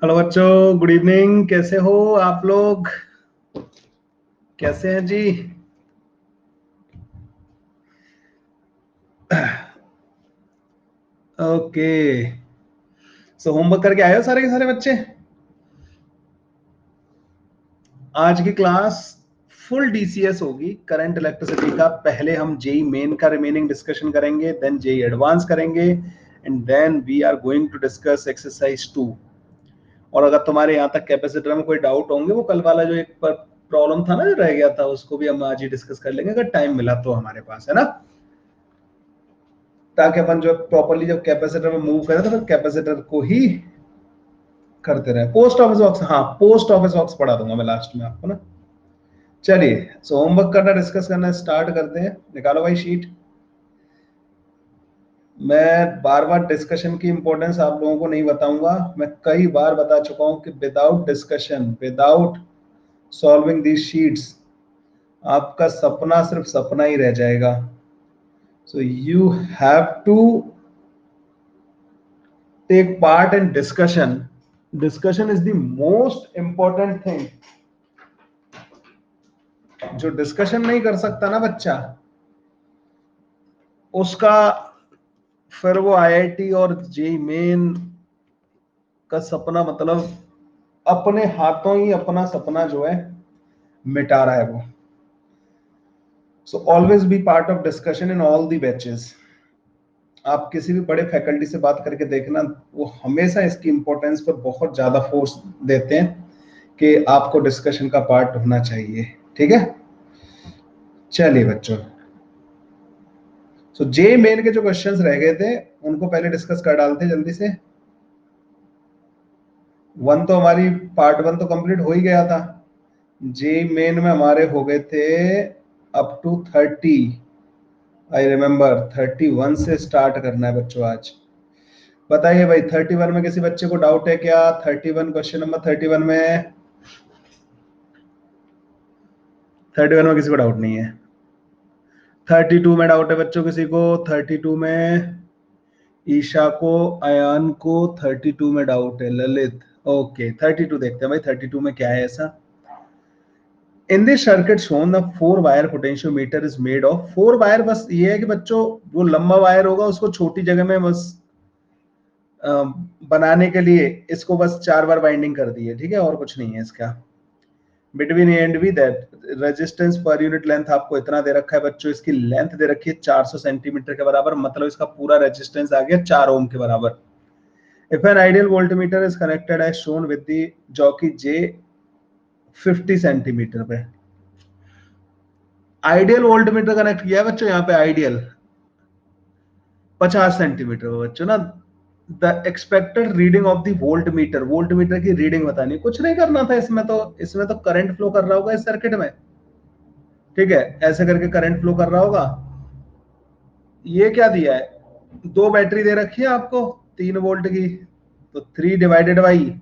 Hello बच्चों, good evening. कैसे हो आप लोग? कैसे हैं जी? ओके। सो होमवर्क करके आए हो सारे के सारे बच्चे? आज की क्लास फुल डीसीएस होगी, करंट इलेक्ट्रिसिटी का। पहले हम जेई मेन का रिमेनिंग डिस्कशन करेंगे, देन जेई एडवांस करेंगे, and then we are going to discuss exercise 2। और अगर तुम्हारे यहाँ तक कैपेसिटर में कोई डाउट होंगे, वो कल वाला जो एक प्रॉब्लम था ना, जो रह गया था, उसको भी हम आज ही डिस्कस कर लेंगे अगर टाइम मिला तो हमारे पास, है ना। ताकि अपन जो प्रॉपरली जब कैपेसिटर में मूव करें तो फिर कैपेसिटर को ही करते रहे। पोस्ट ऑफिस बॉक्स, हाँ पोस्ट ऑफिस बॉक्स पढ़ा दूंगा मैं लास्ट में आपको ना। चलिए, सो होमवर्क करना, डिस्कस करना स्टार्ट करते हैं। निकालो भाई शीट। मैं बार बार डिस्कशन की इंपॉर्टेंस आप लोगों को नहीं बताऊंगा। मैं कई बार बता चुका हूं कि without discussion, without solving these sheets, आपका सपना सिर्फ सपना ही रह जाएगा। So you have to take part in discussion. Discussion is the most important thing. जो डिस्कशन नहीं कर सकता ना बच्चा, उसका फिर वो आईआईटी और जेई मेन का सपना, मतलब अपने हाथों ही अपना सपना जो है मिटा रहा है वो। So always be part of discussion in all the batches. आप किसी भी बड़े फैकल्टी से बात करके देखना, वो हमेशा इसकी इंपॉर्टेंस पर बहुत ज्यादा फोर्स देते हैं कि आपको डिस्कशन का पार्ट होना चाहिए। ठीक है, चलिए बच्चों। सो जे मेन के जो क्वेश्चंस रह गए थे उनको पहले डिस्कस कर डालते जल्दी से। वन तो हमारी पार्ट वन तो कंप्लीट हो ही गया था। जे मेन में हमारे हो गए थे अप टू 30। आई रिमेम्बर 31 से स्टार्ट करना है बच्चों आज। बताइए भाई, 31 में किसी बच्चे को डाउट है क्या? 31 क्वेश्चन नंबर 31 में किसी को डाउट नहीं है। 32 में डाउट है बच्चों किसी को? 32 में ईशा को, अयान को 32 में डाउट है। ललित, ओके 32 देखते हैं भाई, 32 में क्या है ऐसा। In this circuit shown the 4 wire potentiometer is made of 4 wire. बस ये है कि बच्चों, वो लंबा वायर होगा उसको छोटी जगह में बस बनाने के लिए इसको बस 4 बार बाइंडिंग कर दी है, ठीक है, और कुछ नहीं है इसका। Between A and B that resistance per unit length आपको इतना दे रखा है बच्चों। इसकी लेंथ दे रखी है 400 सेंटीमीटर के बराबर, मतलब इसका पूरा रेजिस्टेंस आ गया 4 ओम के बराबर। If an ideal voltmeter is connected as shown with the jockey J 50 centimetre पे, आइडियल वोल्टमीटर कनेक्ट किया है बच्चों यहाँ पे, आइडियल 50 सेंटीमीटर पे बच्चों ना। The expected reading of the voltmeter, voltmeter की रीडिंग बतानी, कुछ नहीं करना था इसमें तो। इसमें तो करंट फ्लो कर रहा होगा इस सर्किट में, ठीक है, ऐसे करके करंट फ्लो कर रहा होगा। ये क्या दिया है, 2 बैटरी दे रखी है आपको 3 वोल्ट की, तो 3 डिवाइडेड बाई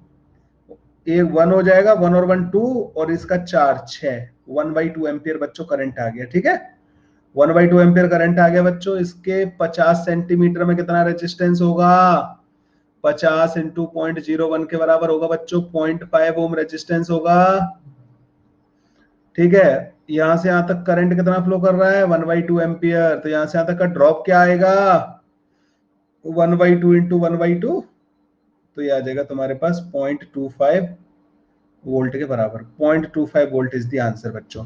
एक 1 हो जाएगा, 1 और 1 2, और इसका 4 6, 1/2 एम्पियर बच्चों करंट आ गया। ठीक है, 1/2 एम्पियर करंट आ गया बच्चों। इसके 50 सेंटीमीटर में कितना रेजिस्टेंस होगा? 50 इंटू 0.01 के बराबर होगा बच्चों, 0.5 ओम रेजिस्टेंस होगा। ठीक है, यहां से यहां तक करंट कितना फ्लो कर रहा है? 1/2 एम्पियर। तो यहां से यहां तक का ड्रॉप क्या आएगा? 1/2 इंटू 1/2, तो ये आ जाएगा तुम्हारे पास 0.25 वोल्ट के बराबर। 0.25 वोल्ट इज द आंसर बच्चों।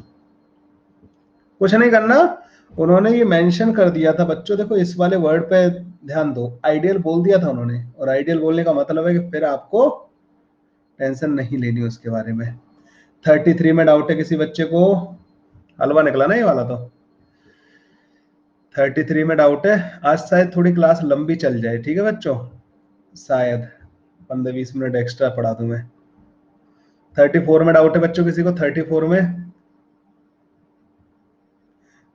कुछ नहीं करना, उन्होंने ये मेंशन कर दिया था बच्चों, देखो इस वाले वर्ड पे ध्यान दो, आइडियल बोल दिया था उन्होंने, और आइडियल बोलने का मतलब है कि फिर आपको टेंशन नहीं लेनी उसके बारे में। 33 में डाउट है किसी बच्चे को? हलवा निकला ना ये वाला तो। 33 में डाउट है। आज शायद थोड़ी क्लास लंबी चल जाए, ठीक है बच्चों, शायद 15-20 मिनट एक्स्ट्रा पढ़ा दूं मैं। 34 में डाउट है बच्चों किसी को? 34 में।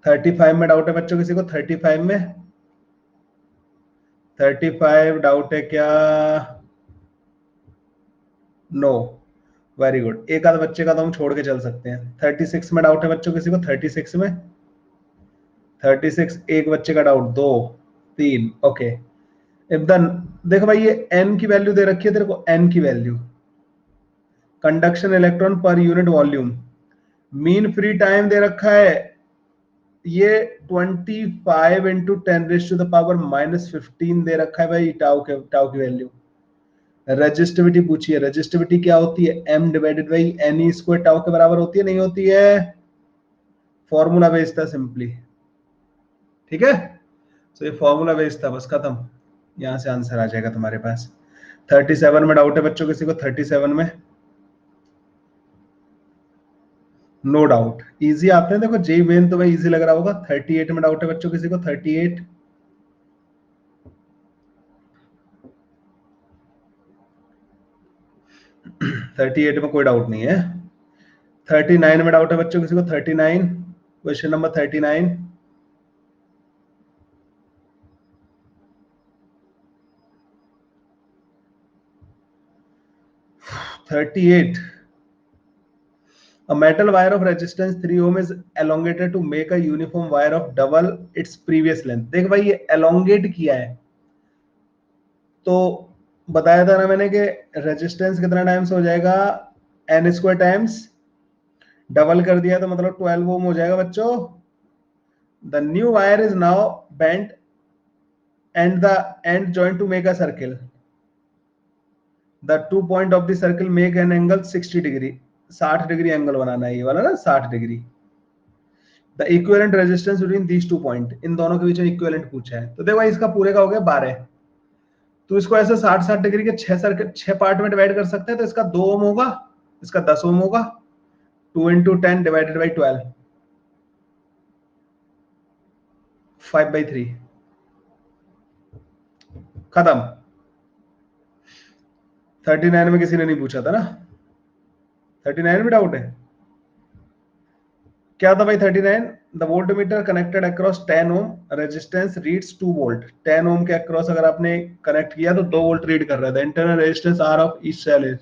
35 में डाउट है बच्चों किसी को? 35 में। 35 डाउट है क्या? No, very good. एक आध बच्चे का तो हम छोड़ के चल सकते हैं। 36 में डाउट है बच्चों किसी को? 36 में। 36 एक बच्चे का डाउट, 2 3, ओके। इफ द, देखो भाई ये n की वैल्यू दे रखी है तेरे को, n की value, conduction electron per unit volume, mean free time दे रखा है ये 25 इंटू 10⁻⁻15 दे रखा है भाई टाउ की वैल्यू। रेजिस्टिविटी पूछिए, रेजिस्टिविटी क्या होती है, m divided by n square tau के बराबर होती है, नहीं होती है, फॉर्मूला बेस्ड था सिंपली, ठीक है। तो ये फॉर्मूला बेस्ड था, बस खत्म, यहां से आंसर आ जाएगा तुम्हारे पास। 37 में डाउट है बच्चों किसी को, 37 में नो डाउट इजी आते हैं, देखो जेई मेन तो भाई इजी लग रहा होगा। 38 में डाउट है बच्चों किसी को, 38 38 में कोई डाउट नहीं है। 39 में डाउट है बच्चों किसी को, 39 question number 39। A metal wire of resistance 3 ohm is elongated to make a uniform wire of double its previous length। देख भाई ये elongate किया है, तो बताया था ना मैंने कि रेजिस्टेंस कितना टाइम्स हो जाएगा, एन स्क्वायर टाइम्स, डबल कर दिया तो मतलब 12 ओम हो जाएगा बच्चों। The new wire is now bent and the end joint to make a circle, the 2 point of the circle make an angle 60 degree, 60 degree angle बनाना है ये वाला ना, 60 degree. The equivalent resistance between these 2 point, इन दोनों के बीच में equivalent पूछा है। तो देखो भाई इसका पूरे का हो गया 12, तो इसको ऐसे 60-60 डिग्री के 6 सर्किल 6 पार्ट में डिवाइड कर सकते हैं। तो इसका 2 ओम होगा, इसका 10 ओम होगा, 2 इंटू 10 डिवाइडेड बाई 12, 5/3, खत्म। 39 में किसी ने नहीं पूछा था ना, 39 में डाउट है क्या था भाई। 39 the voltmeter connected across 10 ohm resistance reads 2 volt, 10 ओम के अक्रॉस अगर आपने कनेक्ट किया तो 2 वोल्ट रीड कर रहा है। Internal resistance R of each cell is,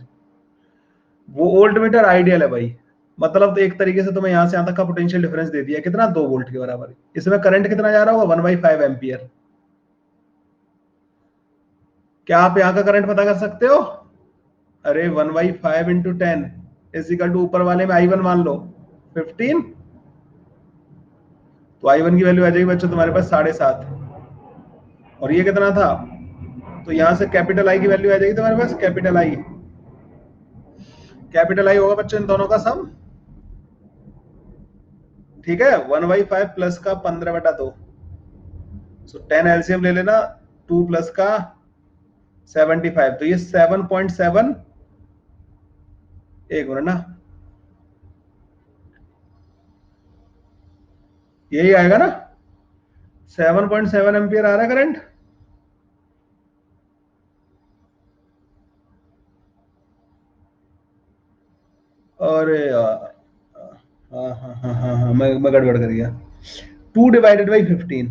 वो वोल्टमीटर आइडियल है भाई, मतलब तो एक तरीके से तुम्हें यहां से यहां तक का पोटेंशियल डिफरेंस दे दिया, कितना 2 वोल्ट के बराबर। इसमें करंट कितना जा रहा होगा, 1/5 एम्पियर। क्या आप यहाँ का करंट पता कर सकते हो, अरे 1/5 इंटू 10 इज इक्वल टू ऊपर वाले में I1 मान लो 15, तो I1 की वैल्यू आ जाएगी बच्चों तुम्हारे पास 7.5, और ये कितना था, तो यहां से कैपिटल आई की वैल्यू आ जाएगी तुम्हारे पास, कैपिटल आई, कैपिटल आई होगा बच्चों इन दोनों का सम, ठीक है। 1/5 प्लस का 15/2, सो 10 एलसीएम ले लेना, 2 प्लस का 75, तो ये 7.7, एक मिनट ना, यही आएगा ना, 7.7 एम्पियर आ रहा है करंट। अरे यार, हाँ हाँ हाँ हाँ हाँ, मैं गड़बड़ कर गया। 2 डिवाइडेड बाई 15,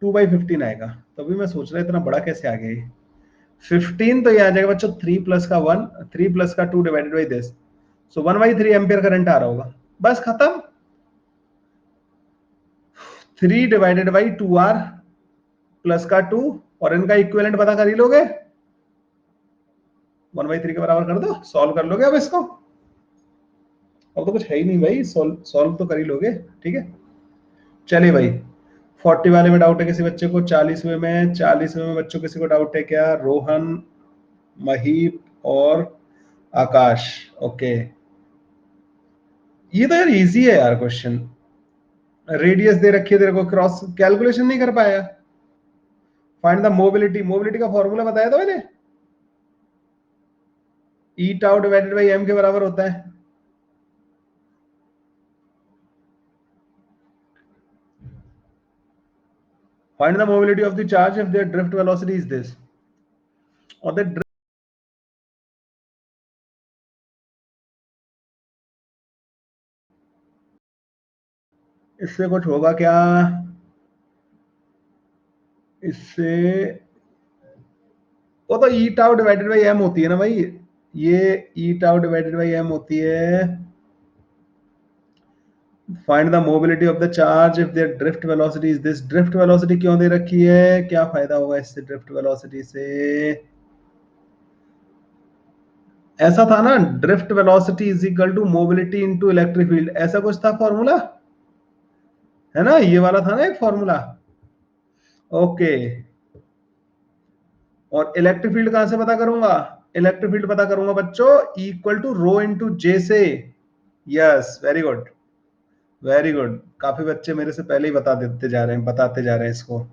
2/15 आएगा, तभी मैं सोच रहा इतना बड़ा कैसे आ गया ये। 15 तो ये आ जाएगा बच्चों 3 प्लस का 1, 3 प्लस का 2 divided by this, so 1/3 ampere current आ रहा होगा, बस खत्म। 3 डिवाइडेड बाई 2R प्लस का 2, और इनका इक्विवेलेंट पता कर ही लोगे, 1/3 के बराबर कर दो, सॉल्व कर लोगे अब इसको, अब तो कुछ है ही नहीं भाई, सॉल्व तो कर ही लोगे, ठीक है। चलिए भाई 40 वाले में डाउट है किसी बच्चे को, 40वें में बच्चों किसी को डाउट है क्या, रोहन, महीप और आकाश, ओके। ये तो यार इजी है यार क्वेश्चन, रेडियस दे रखी है तेरे को, क्रॉस कैलकुलेशन नहीं कर पाया। फाइंड द मोबिलिटी, मोबिलिटी का फॉर्मूला बताया था मैंने, e tau divided by M के बराबर होता है। Find the mobility of the charge if their drift velocity is this, और द इससे कुछ होगा क्या, इससे वो तो e tau divided by m होती है ना भाई, ये e tau divided by m होती है। Find the mobility of the charge if their drift velocity is this, drift velocity क्यों दे रखी है, क्या फायदा होगा इससे ड्रिफ्ट वेलोसिटी से, ऐसा था ना, drift velocity is equal to mobility into electric field, ऐसा कुछ था फॉर्मूला, है ना, ये वाला था ना एक फॉर्मूला। ओके, और इलेक्ट्रिक फील्ड कहां से पता करूंगा? इलेक्ट्रिक फील्ड पता करूंगा बच्चों इक्वल टू रो इनटू जे से। Yes, very good, very good. काफी बच्चे मेरे से पहले ही बता देते जा रहे हैं, बताते जा रहे हैं इसको।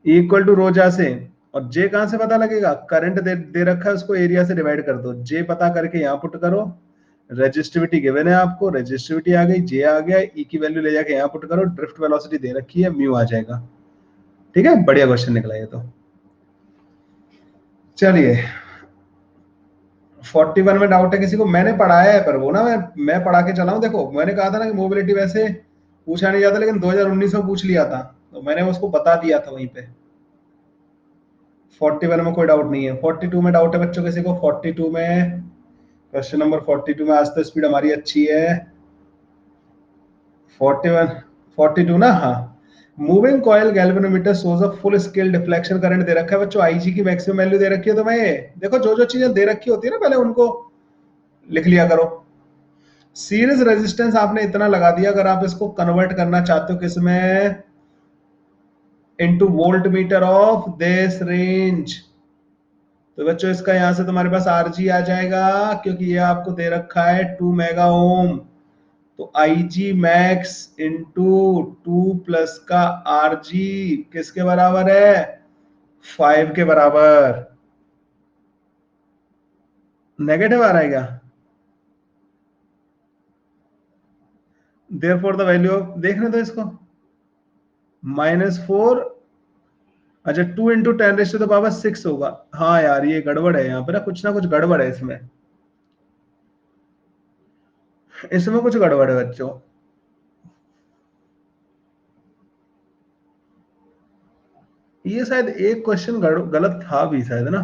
इक्वल टू रो जा से, और जे कहां से पता लगेगा? करंट दे रखा है, उसको एरिया से डिवाइड कर दो, जे पता करके यहां पुट करो, रेजिस्टिविटी गिवन है आपको, रेजिस्टिविटी आ गई, जे आ गया, ई की वैल्यू ले जाके यहां पुट करो, ड्रिफ्ट वेलोसिटी दे रखी है, म्यू आ जाएगा। ठीक है, बढ़िया क्वेश्चन निकला ये तो। चलिए 41 में डाउट है किसी को? मैंने पढ़ाया है, पर वो ना मैं पढ़ा के चला हूं। देखो मैंने कहा था ना कि मोबिलिटी वैसे पूछा नहीं जाता, लेकिन 2019 में पूछ लिया था, तो मैंने उसको बता दिया था वहीं पे। 41 में कोई डाउट नहीं है। 42 में डाउट है बच्चों किसी को? 42 में, क्वेश्चन नंबर 42 में, आज तो स्पीड हमारी अच्छी है। 41, 42 ना, हाँ। Moving coil galvanometer shows a full scale deflection current दे रखा है बच्चों, आईजी की मैक्सिमम वैल्यू दे रखी है। तो मैं देखो जो जो चीजें दे रखी होती है ना, पहले उनको लिख लिया करो। सीरीज रेजिस्टेंस आपने इतना लगा दिया, अगर आप इसको कन्वर्ट करना चाहते हो किसमें, into volt meter of this range, तो बच्चों इसका यहां से तुम्हारे पास आरजी आ जाएगा, क्योंकि ये आपको दे रखा है 2 मेगा ओम। तो आई जी मैक्स इंटू 2 प्लस का आरजी किसके बराबर है? 5 के बराबर। नेगेटिव आ रहा है क्या? Therefore the value of, देखने दो इसको, -4, अच्छा 2 इंटू 10⁻6 होगा। हाँ यार ये गड़बड़ है, यहाँ पे ना कुछ गड़बड़ है इसमें, इसमें कुछ गड़बड़ है बच्चों। ये शायद एक क्वेश्चन गलत था भी शायद ना,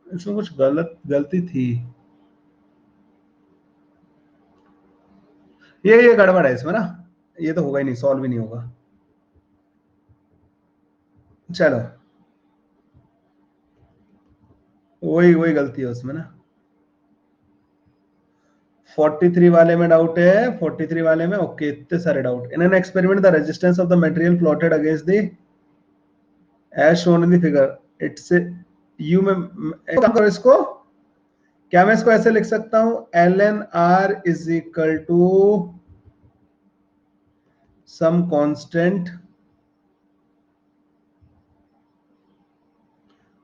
इसमें कुछ गलती थी। ये गड़बड़ है इसमें ना, ये तो होगा ही नहीं, सॉल्व ही नहीं होगा। चलो, वही वही गलती है उसमें ना। 43 वाले में डाउट है, 43 वाले में, ओके, इतने सारे doubt. In an experiment the resistance of the material plotted against the as shown in the figure, it's you में काम करो इसको, क्या मैं इसको ऐसे लिख सकता हूं, l N R is equal to some constant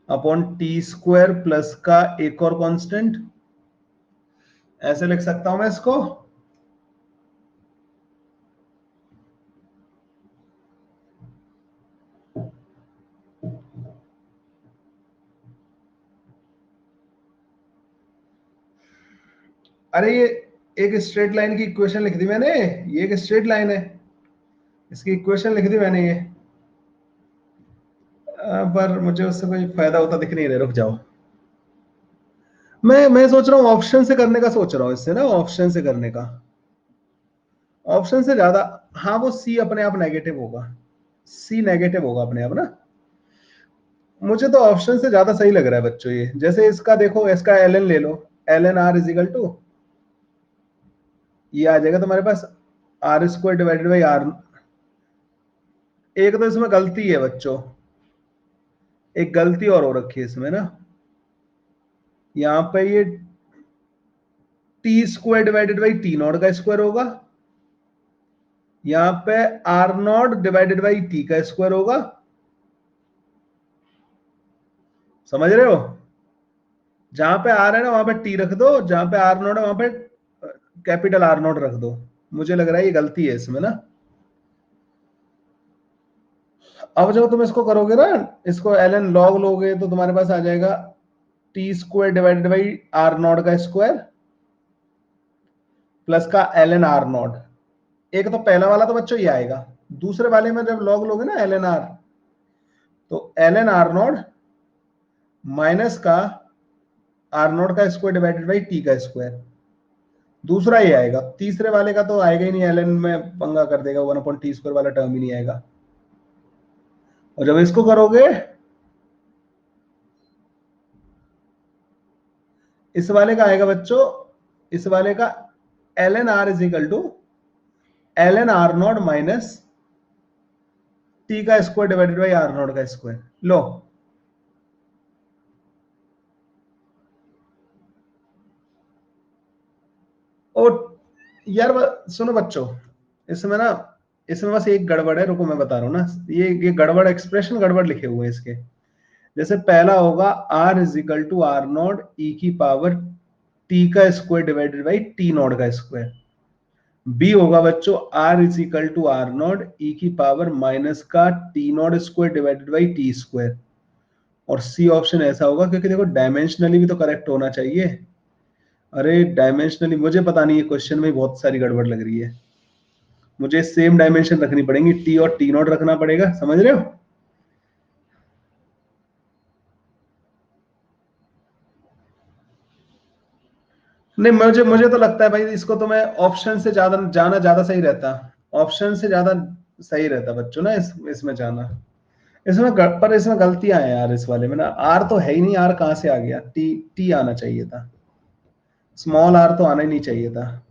upon T square plus का एक और कांस्टेंट, ऐसे लिख सकता हूं मैं इसको। अरे ये एक स्ट्रेट लाइन की इक्वेशन लिख दी मैंने, ये एक स्ट्रेट लाइन है, इसकी इक्वेशन लिख दी मैंने ये, पर मुझे उससे कोई फायदा होता दिख नहीं रहा, रुक जाओ। मैं सोच रहा हूँ ऑप्शन से करने का, सोच रहा हूँ इससे ना, ऑप्शन से करने का, ऑप्शन से ज्यादा। हाँ वो सी अपने आप नेगेटिव होगा, सी नेगेटिव होगा अपने आप ना। मुझे तो ऑप्शन से ज्यादा सही लग रहा है बच्चों ये। जैसे इसका देखो, इसका एल एन ले लो, L N R is equal to, ये आ जाएगा तुम्हारे पास R square divided by R. एक तो इसमें गलती है बच्चों, एक गलती और हो रखी है इसमें ना, यहाँ पे ये T square divided by T not का स्क्वायर होगा, यहाँ पे R not divided by T का स्क्वायर होगा, समझ रहे हो? जहां पे आर है ना वहां पे टी रख दो, जहां पे आर नॉट है वहां पे कैपिटल आर नॉट रख दो। मुझे लग रहा है ये गलती है इसमें ना। अब जब तुम इसको करोगे ना, इसको एल एन लॉग लोगे, तो तुम्हारे पास आ जाएगा T square divided by R not का स्क्वायर प्लस का एल एन आर नॉट। एक तो पहला वाला तो बच्चों ये आएगा, दूसरे वाले में जब लॉग लोगे ना एल एन आर, तो l N R not minus का आर नॉट का स्क्वायर डिवाइडेड बाई टी का स्क्वायर, दूसरा ये आएगा। तीसरे वाले का तो आएगा ही नहीं, एल एन में पंगा कर देगा, 1/t² वाला टर्म ही नहीं आएगा। और जब इसको करोगे, इस वाले का आएगा बच्चों, इस वाले का L N R is equal to L N R not minus T का square divided by R not का स्क्वायर। लो, और यार सुनो बच्चों, इसमें ना, इसमें बस एक गड़बड़ है, रुको मैं बता रहा हूँ ना, ये गड़बड़ एक्सप्रेशन गड़बड़ लिखे हुए हैं इसके। जैसे पहला होगा R is equal to R not E की पावर टी का square divided by T not का स्क्वायर। बी होगा बच्चों R is equal to R not E की पावर माइनस का T not square divided by T square. और C option ऐसा होगा क्योंकि देखो डायमेंशनली भी तो करेक्ट होना चाहिए। अरे डायमेंशनली मुझे पता नहीं, है क्वेश्चन में बहुत सारी गड़बड़ लग रही है। मुझे सेम डायमेंशन रखनी पड़ेगी, टी और टी नॉट रखना पड़ेगा, समझ रहे हो? नहीं, मुझे मुझे तो लगता है भाई इसको तो मैं ऑप्शन से ज्यादा जाना ज्यादा सही रहता। ऑप्शन से ज्यादा सही रहता बच्चों ना, इसमें जाना। पर इसमें गलतियां हैं यार, इस वाले में ना आर तो है ही नहीं, आर कहां से आ गया? टी, टी आना चाहिए था, स्मॉल आर तो आना ही नहीं चाहिए था।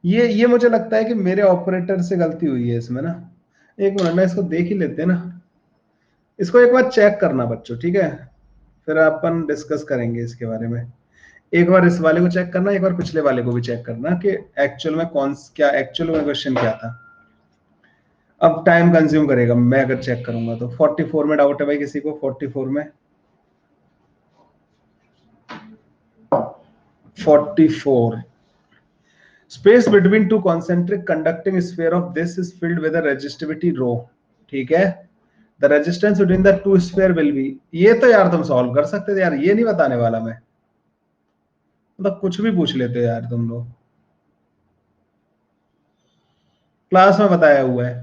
ये मुझे लगता है कि मेरे ऑपरेटर से गलती हुई है इसमें ना। एक मिनट ना, इसको देख ही लेते हैं ना, इसको एक बार चेक करना बच्चों, ठीक है? फिर अपन डिस्कस करेंगे इसके बारे में। एक बार इस वाले को चेक करना, एक बार पिछले वाले को भी चेक करना कि एक्चुअल में कौन क्या एक्चुअल में क्वेश्चन क्या था। अब टाइम कंज्यूम करेगा, मैं अगर चेक करूंगा तो 44 में डाउट है भाई किसी को? 44 में, 44 space between two concentric conducting sphere of this is filled with a resistivity rho, ठीक है? The resistance between the two sphere will be. ये तो यार तुम सॉल्व कर सकते थे यार, ये नहीं बताने वाला मैं, मतलब कुछ भी पूछ लेते हो यार तुम लोग, क्लास में बताया हुआ है।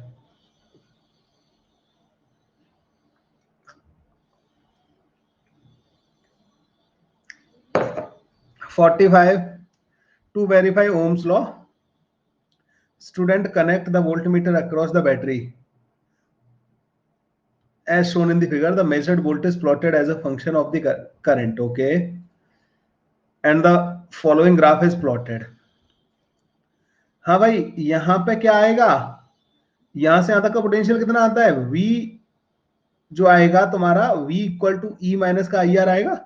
45 to verify Ohm's law, student connect the voltmeter across the battery as shown in the figure. The measured voltage plotted as a function of the current, okay, and the following graph is plotted. हाँ भाई, यहां पे क्या आएगा? यहां से यहां तक का पोटेंशियल कितना आता है? v जो आएगा तुम्हारा v equal to E minus का आई आर आएगा,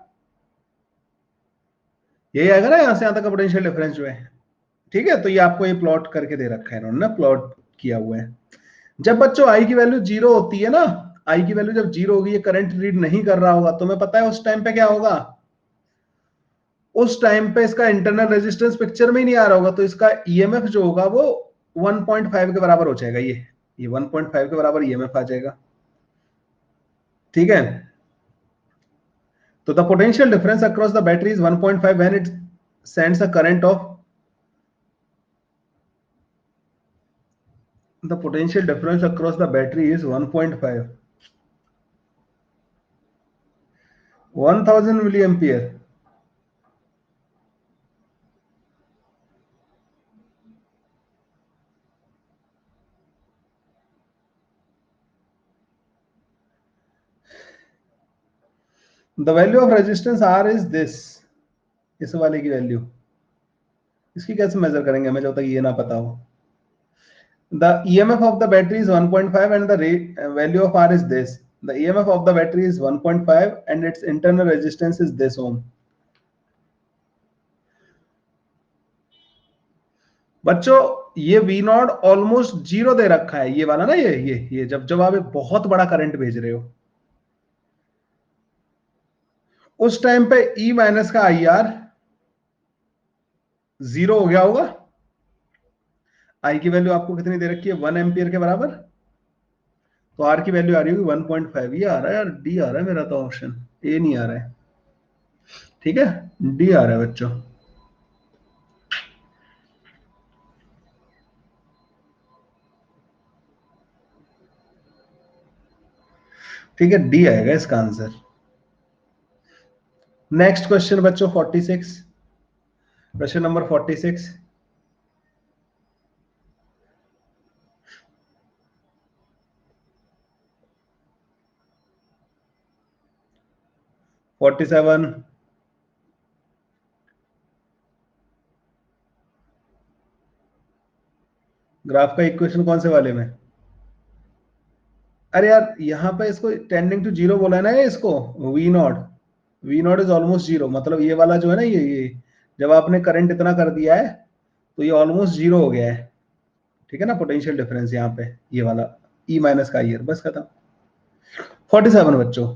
यही आएगा ना यहां से यहां तक का पोटेंशियल डिफरेंस जो है। ठीक है, तो ये आपको ये प्लॉट करके दे रखा है इन्होंने ना, प्लॉट किया हुआ है। जब बच्चों आई की वैल्यू जीरो होती है ना, आई की वैल्यू जब जीरो होगी, ये करंट रीड नहीं कर रहा होगा, तुम्हें पता है उस टाइम पे क्या होगा? उस टाइम पे इसका इंटरनल रेजिस्टेंस पिक्चर में ही नहीं आ रहा होगा, तो इसका ईएमएफ जो होगा वो 1.5 के बराबर हो जाएगा। ये 1.5 के बराबर ईएमएफ आ जाएगा, ठीक है? तो the potential difference across the battery is 1.5 when it sends a current of, the potential difference across the battery is 1.5, 1000 milliampere. The value of resistance R is this, इस वाले की वैल्यू, इसकी कैसे मेजर करेंगे हमें जब तक ये ना पता हो? The EMF of the battery is 1.5 and the value of R is this. The EMF of the battery is 1.5 and its internal resistance is this ohm. बच्चों ये V नॉट ऑलमोस्ट जीरो दे रखा है, ये वाला ना, ये जब जब आप एक बहुत बड़ा करंट भेज रहे हो, उस टाइम पे E माइनस का आई आर जीरो हो गया होगा। आई की वैल्यू आपको कितनी दे रखी है? 1 एम्पियर के बराबर। तो आर की वैल्यू आ रही होगी 1.5। ये आ रहा है यार, डी आ रहा है मेरा तो ऑप्शन, ए नहीं आ रहा है, ठीक है? डी आ रहा है बच्चों। ठीक है, डी आएगा इसका आंसर। नेक्स्ट क्वेश्चन बच्चों 46, क्वेश्चन नंबर 46। 47, ग्राफ का इक्वेशन कौन से वाले में? अरे यार यहाँ पे इसको टेंडिंग टू जीरो बोला है ना, इसको V naught is almost zero, मतलब ये वाला जो है ना, ये जब आपने करंट इतना कर दिया है तो ये ऑलमोस्ट जीरो हो गया है, ठीक है ना, पोटेंशियल डिफरेंस यहाँ पे ये वाला ई माइनस का ईयर, बस खत्म। 47 बच्चों,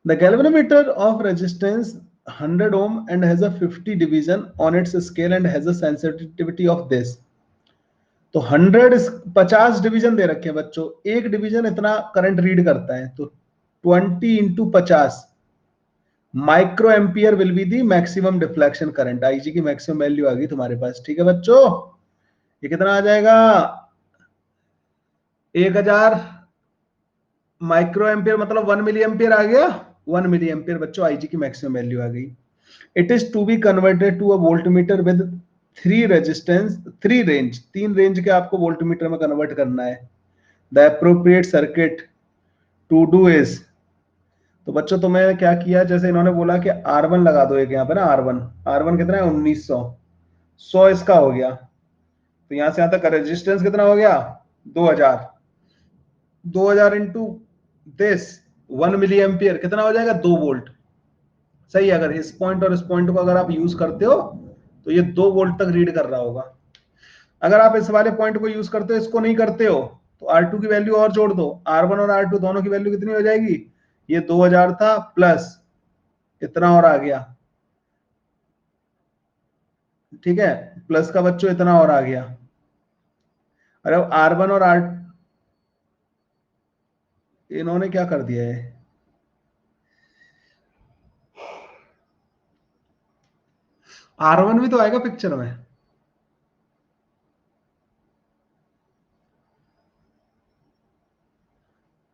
the galvanometer of resistance 100 ohm and has a 50 division on its scale and has a sensitivity of this। तो 150 डिवीजन दे रखे हैं बच्चों, एक डिवीजन इतना करंट रीड करता है, तो 20 into 50 micro ampere will be the maximum deflection current, IG की मैक्सिमम वैल्यू आ गई तुम्हारे पास, ठीक है बच्चों। ये कितना आ जाएगा? 1000 माइक्रो एम्पियर, मतलब 1 मिली एम्पियर आ गया, 1 मिली एम्पियर बच्चों आईजी की मैक्सिमम वैल्यू आ गई। It is to be converted to a voltmeter with 3 resistance, 3 range, 3 range के आपको वोल्टमीटर में कन्वर्ट करना है। The appropriate circuit to do is, तो बच्चों तुम्हें क्या किया, जैसे इन्होंने बोला कि R1 लगा दो एक यहाँ पे ना, R1 कितना है 1900, 100 इसका हो गया, तो यहां से यहां तक रेजिस्टेंस कितना हो गया 2000, 2000 इंटू दिस 1 मिली एम्पियर कितना हो जाएगा 2 वोल्ट। सही है, अगर इस पॉइंट और इस पॉइंट को अगर आप यूज करते हो तो ये 2 वोल्ट तक रीड कर रहा होगा। अगर आप इस वाले पॉइंट को यूज करते हो, इसको नहीं करते हो, तो R2 की वैल्यू और जोड़ दो, R1 और R2 दोनों की वैल्यू कितनी हो जाएगी, ये 2000 था प्लस इतना और आ गया, ठीक है, प्लस का बच्चों इतना और आ गया। अरे अब R1 और R, इन्होंने क्या कर दिया है, R1 भी तो आएगा पिक्चर में,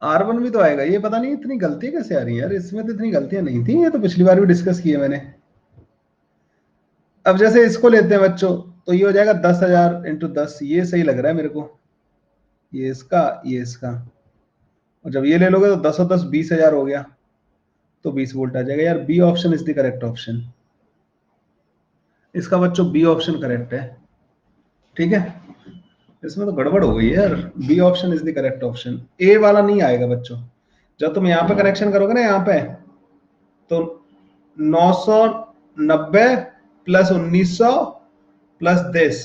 R1 भी तो आएगा, ये पता नहीं इतनी गलती कैसे आ रही है यार, इसमें तो इतनी गलतियां नहीं थी, ये तो पिछली बार भी डिस्कस किए मैंने। अब जैसे इसको लेते हैं बच्चों, तो ये हो जाएगा 10,000 इंटू 10, ये सही लग रहा है मेरे को, ये इसका ये इसका, और जब ये ले लोगे तो 10 और 10 20,000 हो गया, तो 20 वोल्ट आ जाएगा यार। B option is the correct option, इसका बच्चों बी ऑप्शन करेक्ट है, ठीक है। इसमें तो गड़बड़ हो गई है यार, B option is the correct option, A वाला नहीं आएगा बच्चों। जब तुम यहाँ पे कनेक्शन करोगे ना, यहाँ पे तो 990 प्लस 1900 प्लस दिस,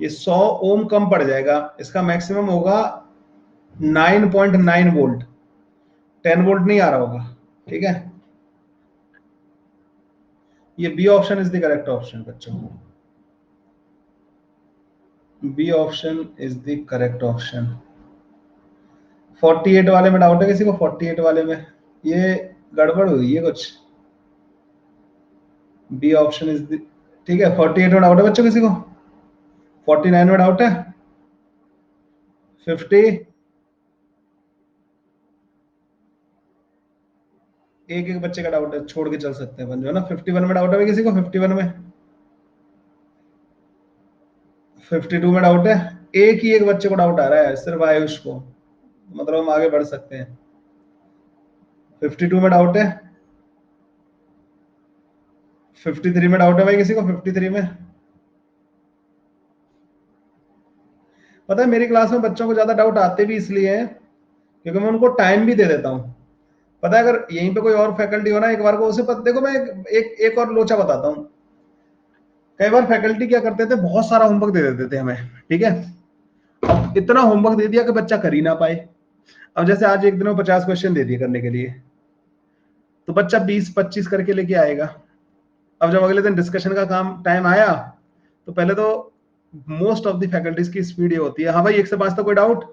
ये 100 ओम कम पड़ जाएगा, इसका मैक्सिमम होगा 9.9 वोल्ट, 10 वोल्ट नहीं आ रहा होगा, ठीक है। ये B option is the correct option बच्चों, B option is the correct option. 48 वाले में डाउट है किसी को, 48 वाले में ये गड़बड़ हुई है कुछ, बी ऑप्शन इज द, ठीक है। 48 में डाउट है बच्चों किसी को, 49 में डाउट है, 50, एक एक बच्चे का डाउट है, छोड़ के चल सकते हैं जो है ना। 51 में डाउट है किसी को, 51 में, 52 में डाउट है, एक ही एक बच्चे को डाउट आ रहा है सिर्फ आयुष को, मतलब हम आगे बढ़ सकते हैं। 52 में डाउट है, 53 में डाउट है भाई किसी को, 53 में। पता है मेरी क्लास में बच्चों को ज्यादा डाउट आते भी इसलिए हैं क्योंकि मैं उनको टाइम भी दे देता हूँ। पता है अगर यहीं पे कोई और फैकल्टी हो ना, एक बार को उसे पता, देखो मैं एक और लोचा बताता हूँ। कई बार फैकल्टी क्या करते थे, बहुत सारा होमवर्क दे देते थे हमें, ठीक है। अब इतना होमवर्क दे दिया कि बच्चा कर ही ना पाए। अब जैसे आज एक दिन में 50 क्वेश्चन दे दिए करने के लिए, तो बच्चा 20-25 करके लेके आएगा। अब जब अगले दिन डिस्कशन का काम टाइम आया, तो पहले तो मोस्ट ऑफ द फैकल्टीज की स्पीड ये होती है, हाँ भाई 1 से 5 तक कोई डाउट,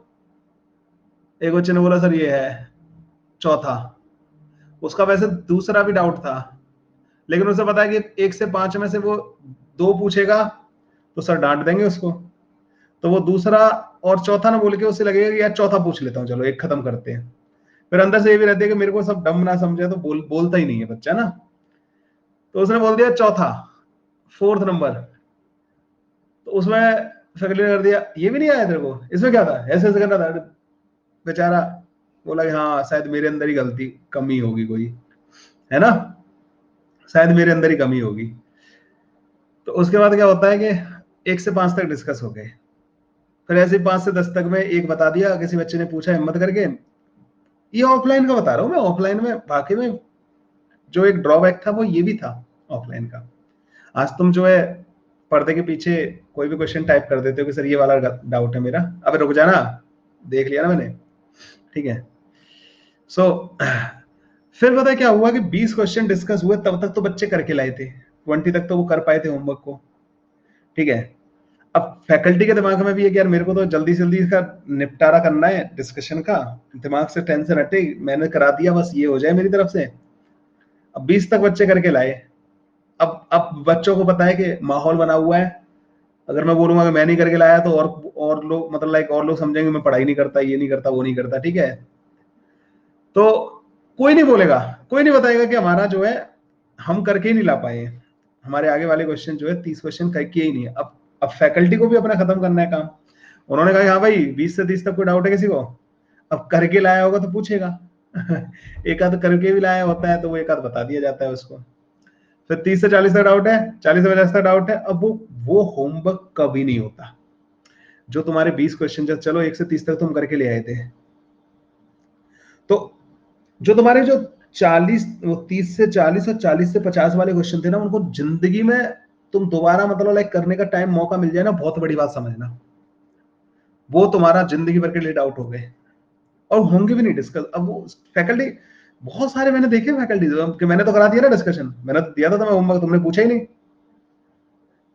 एक बच्चे ने बोला सर ये है चौथा, उसका वैसे दूसरा भी डाउट था, लेकिन उसे पता है कि 1 से 5 में से वो 2 पूछेगा तो सर डांट देंगे उसको, तो वो दूसरा और चौथा ना बोल के उसे लगेगा कि यार चौथा पूछ लेता हूँ, चलो एक खत्म करते हैं। फिर अंदर से ये भी रहती है कि मेरे को सब डम ना समझे, तो बोलता ही नहीं है बच्चा ना, तो उसने बोल दिया चौथा, 4th नंबर, तो उसमें फैकल्टी ने कर दिया ये भी नहीं आया तेरे को, इसमें क्या था, ऐसे ऐसे करना था। बेचारा बोला कि हाँ शायद मेरे अंदर ही गलती कमी होगी कोई, है ना, शायद मेरे अंदर ही कमी होगी। तो उसके बाद क्या होता है कि 1 से 5 तक डिस्कस हो गए, फिर ऐसे 5 से 10 तक में एक बता दिया, किसी बच्चे ने पूछा हिम्मत करके, ये ऑफलाइन का बता रहा हूँ मैं, ऑफलाइन में वाकई में जो एक ड्रॉबैक था वो ये भी था ऑफलाइन का। आज तुम जो है पर्दे के पीछे कोई भी क्वेश्चन टाइप कर देते हो कि सर ये वाला डाउट है मेरा, अबे रुक जाना, देख लिया ना मैंने, ठीक है। सो फिर पता है क्या हुआ कि 20 क्वेश्चन डिस्कस हुए, तब तक तो बच्चे करके लाए थे, 20 तक तो वो कर पाए थे होमवर्क को, ठीक है। अब फैकल्टी के दिमाग में भी है कि यार मेरे को तो जल्दी जल्दी इसका निपटारा करना है डिस्कशन का, दिमाग से टेंशन हटे, मैंने करा दिया, बस ये हो जाए मेरी तरफ से। अब 20 तक बच्चे करके लाए। अब बच्चों को पता है कि माहौल बना हुआ है, अगर मैं बोलूंगा कि मैं नहीं करके लाया तो और लोग मतलब लाइक और लोग समझेंगे मैं पढ़ाई नहीं करता, ये नहीं करता, वो नहीं करता, ठीक है। तो कोई नहीं बोलेगा, कोई नहीं बताएगा कि हमारा जो है हम करके ही नहीं ला पाए, हमारे आगे वाले क्वेश्चन जो है 30 क्वेश्चन करके ही नहीं है। अब फैकल्टी को भी अपना खत्म करना है काम। उन्होंने कहा हाँ भाई 20 से 30 तक कोई डाउट है किसी को, अब करके लाया होगा तो पूछेगा। एक आध करके भी लाया होता है तो वो एक आध बता दिया जाता है उसको। फिर 30 से 40 तक डाउट है, 40 से 50 तक डाउट है, अब वो होमवर्क कभी नहीं होता। जो तुम्हारे 20 क्वेश्चन, चलो 1 से 30 तक तुम करके ले आए थे, तो जो तुम्हारे जो 40 30 से 40 और 40 से 50 वाले क्वेश्चन थे ना, उनको जिंदगी में तुम दोबारा मतलब लाइक करने का टाइम मौका मिल जाए ना, बहुत बड़ी बात समझना, वो तुम्हारा जिंदगी भर के लिए डाउट हो गए और होंगे भी नहीं डिस्कस। अब वो फैकल्टी बहुत सारे मैंने देखे फैकल्टी कि मैंने तो करा दिया ना डिस्कशन, मैंने तो दिया था तुम्हें होमवर्क, तुमने पूछा ही नहीं।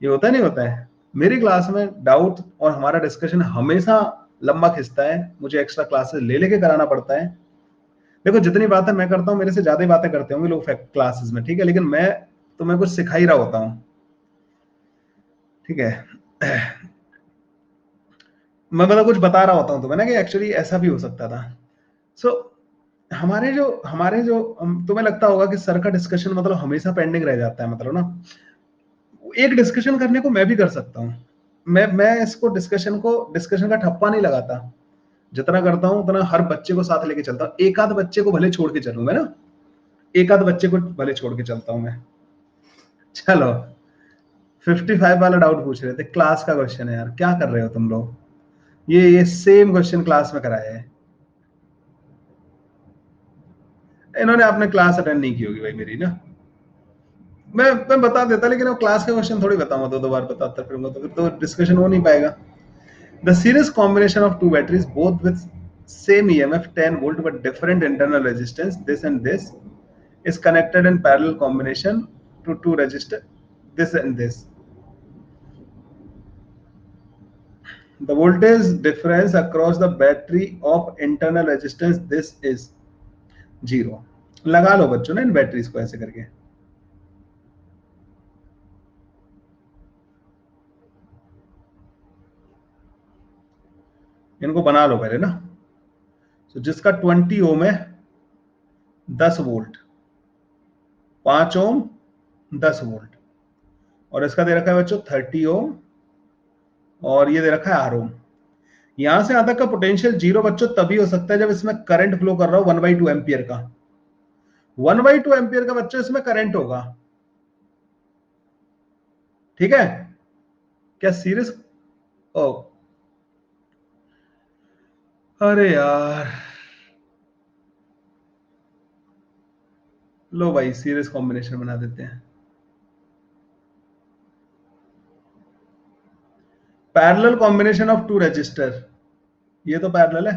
ये होता है नहीं होता है। मेरी क्लास में डाउट और हमारा डिस्कशन हमेशा लंबा खिंचता है, मुझे एक्स्ट्रा क्लासेस ले लेके कराना पड़ता है। देखो जितनी बातें मैं करता हूँ मेरे से ज्यादा ही बातें करते होंगे लोग क्लासेस में, ठीक है, लेकिन मैं तुम्हें कुछ सिखा ही रहा होता हूँ, ठीक है। मैं मतलब कुछ बता रहा होता हूँ तुम्हें ना कि एक्चुअली ऐसा भी हो सकता था। सो हमारे जो तुम्हें लगता होगा कि सर का डिस्कशन मतलब हमेशा पेंडिंग रह जाता है, मतलब ना एक डिस्कशन करने को मैं भी कर सकता हूँ, मैं इसको डिस्कशन का ठप्पा नहीं लगाता, जितना करता हूँ उतना हर बच्चे को साथ लेके चलता हूँ, एक आध बच्चे को भले छोड़ के चलूं मैं ना, एक आध बच्चे को भले छोड़ के चलता हूँ मैं। चलो 55 वाला डाउट पूछ रहे थे, क्लास का क्वेश्चन है यार, क्या कर रहे हो तुम लोग, ये सेम क्वेश्चन क्लास में कराया है, इन्होंने आपने क्लास अटेंड नहीं की होगी भाई मेरी ना। मैं बता देता, लेकिन अब क्लास का क्वेश्चन थोड़ी बताऊंगा, दो दो बार बताता फिरूंगा तो फिर तो डिस्कशन हो नहीं पाएगा। The series combination of two batteries, both with same EMF 10 volt but different internal resistance, this and this, is connected in parallel combination to two resistors, this and this. The voltage difference across the battery of internal resistance this is 0. लगा लो बच्चों ने इन batteries को ऐसे करके। इनको बना लो पहले ना। तो जिसका 20 ओम है 10 वोल्ट, 5 ओम 10 वोल्ट, और इसका दे रखा है बच्चों 30 ओम, और ये दे रखा है आर ओम। यहां से यहां तक का पोटेंशियल 0 बच्चों तभी हो सकता है जब इसमें करंट फ्लो कर रहा हो 1/2 एम्पियर का, 1/2 एम्पियर का बच्चों इसमें करंट होगा, ठीक है। क्या सीरीज, ओ अरे यार, लो भाई सीरीज कॉम्बिनेशन बना देते हैं, parallel combination of two resistor, ये तो पैरेलल है,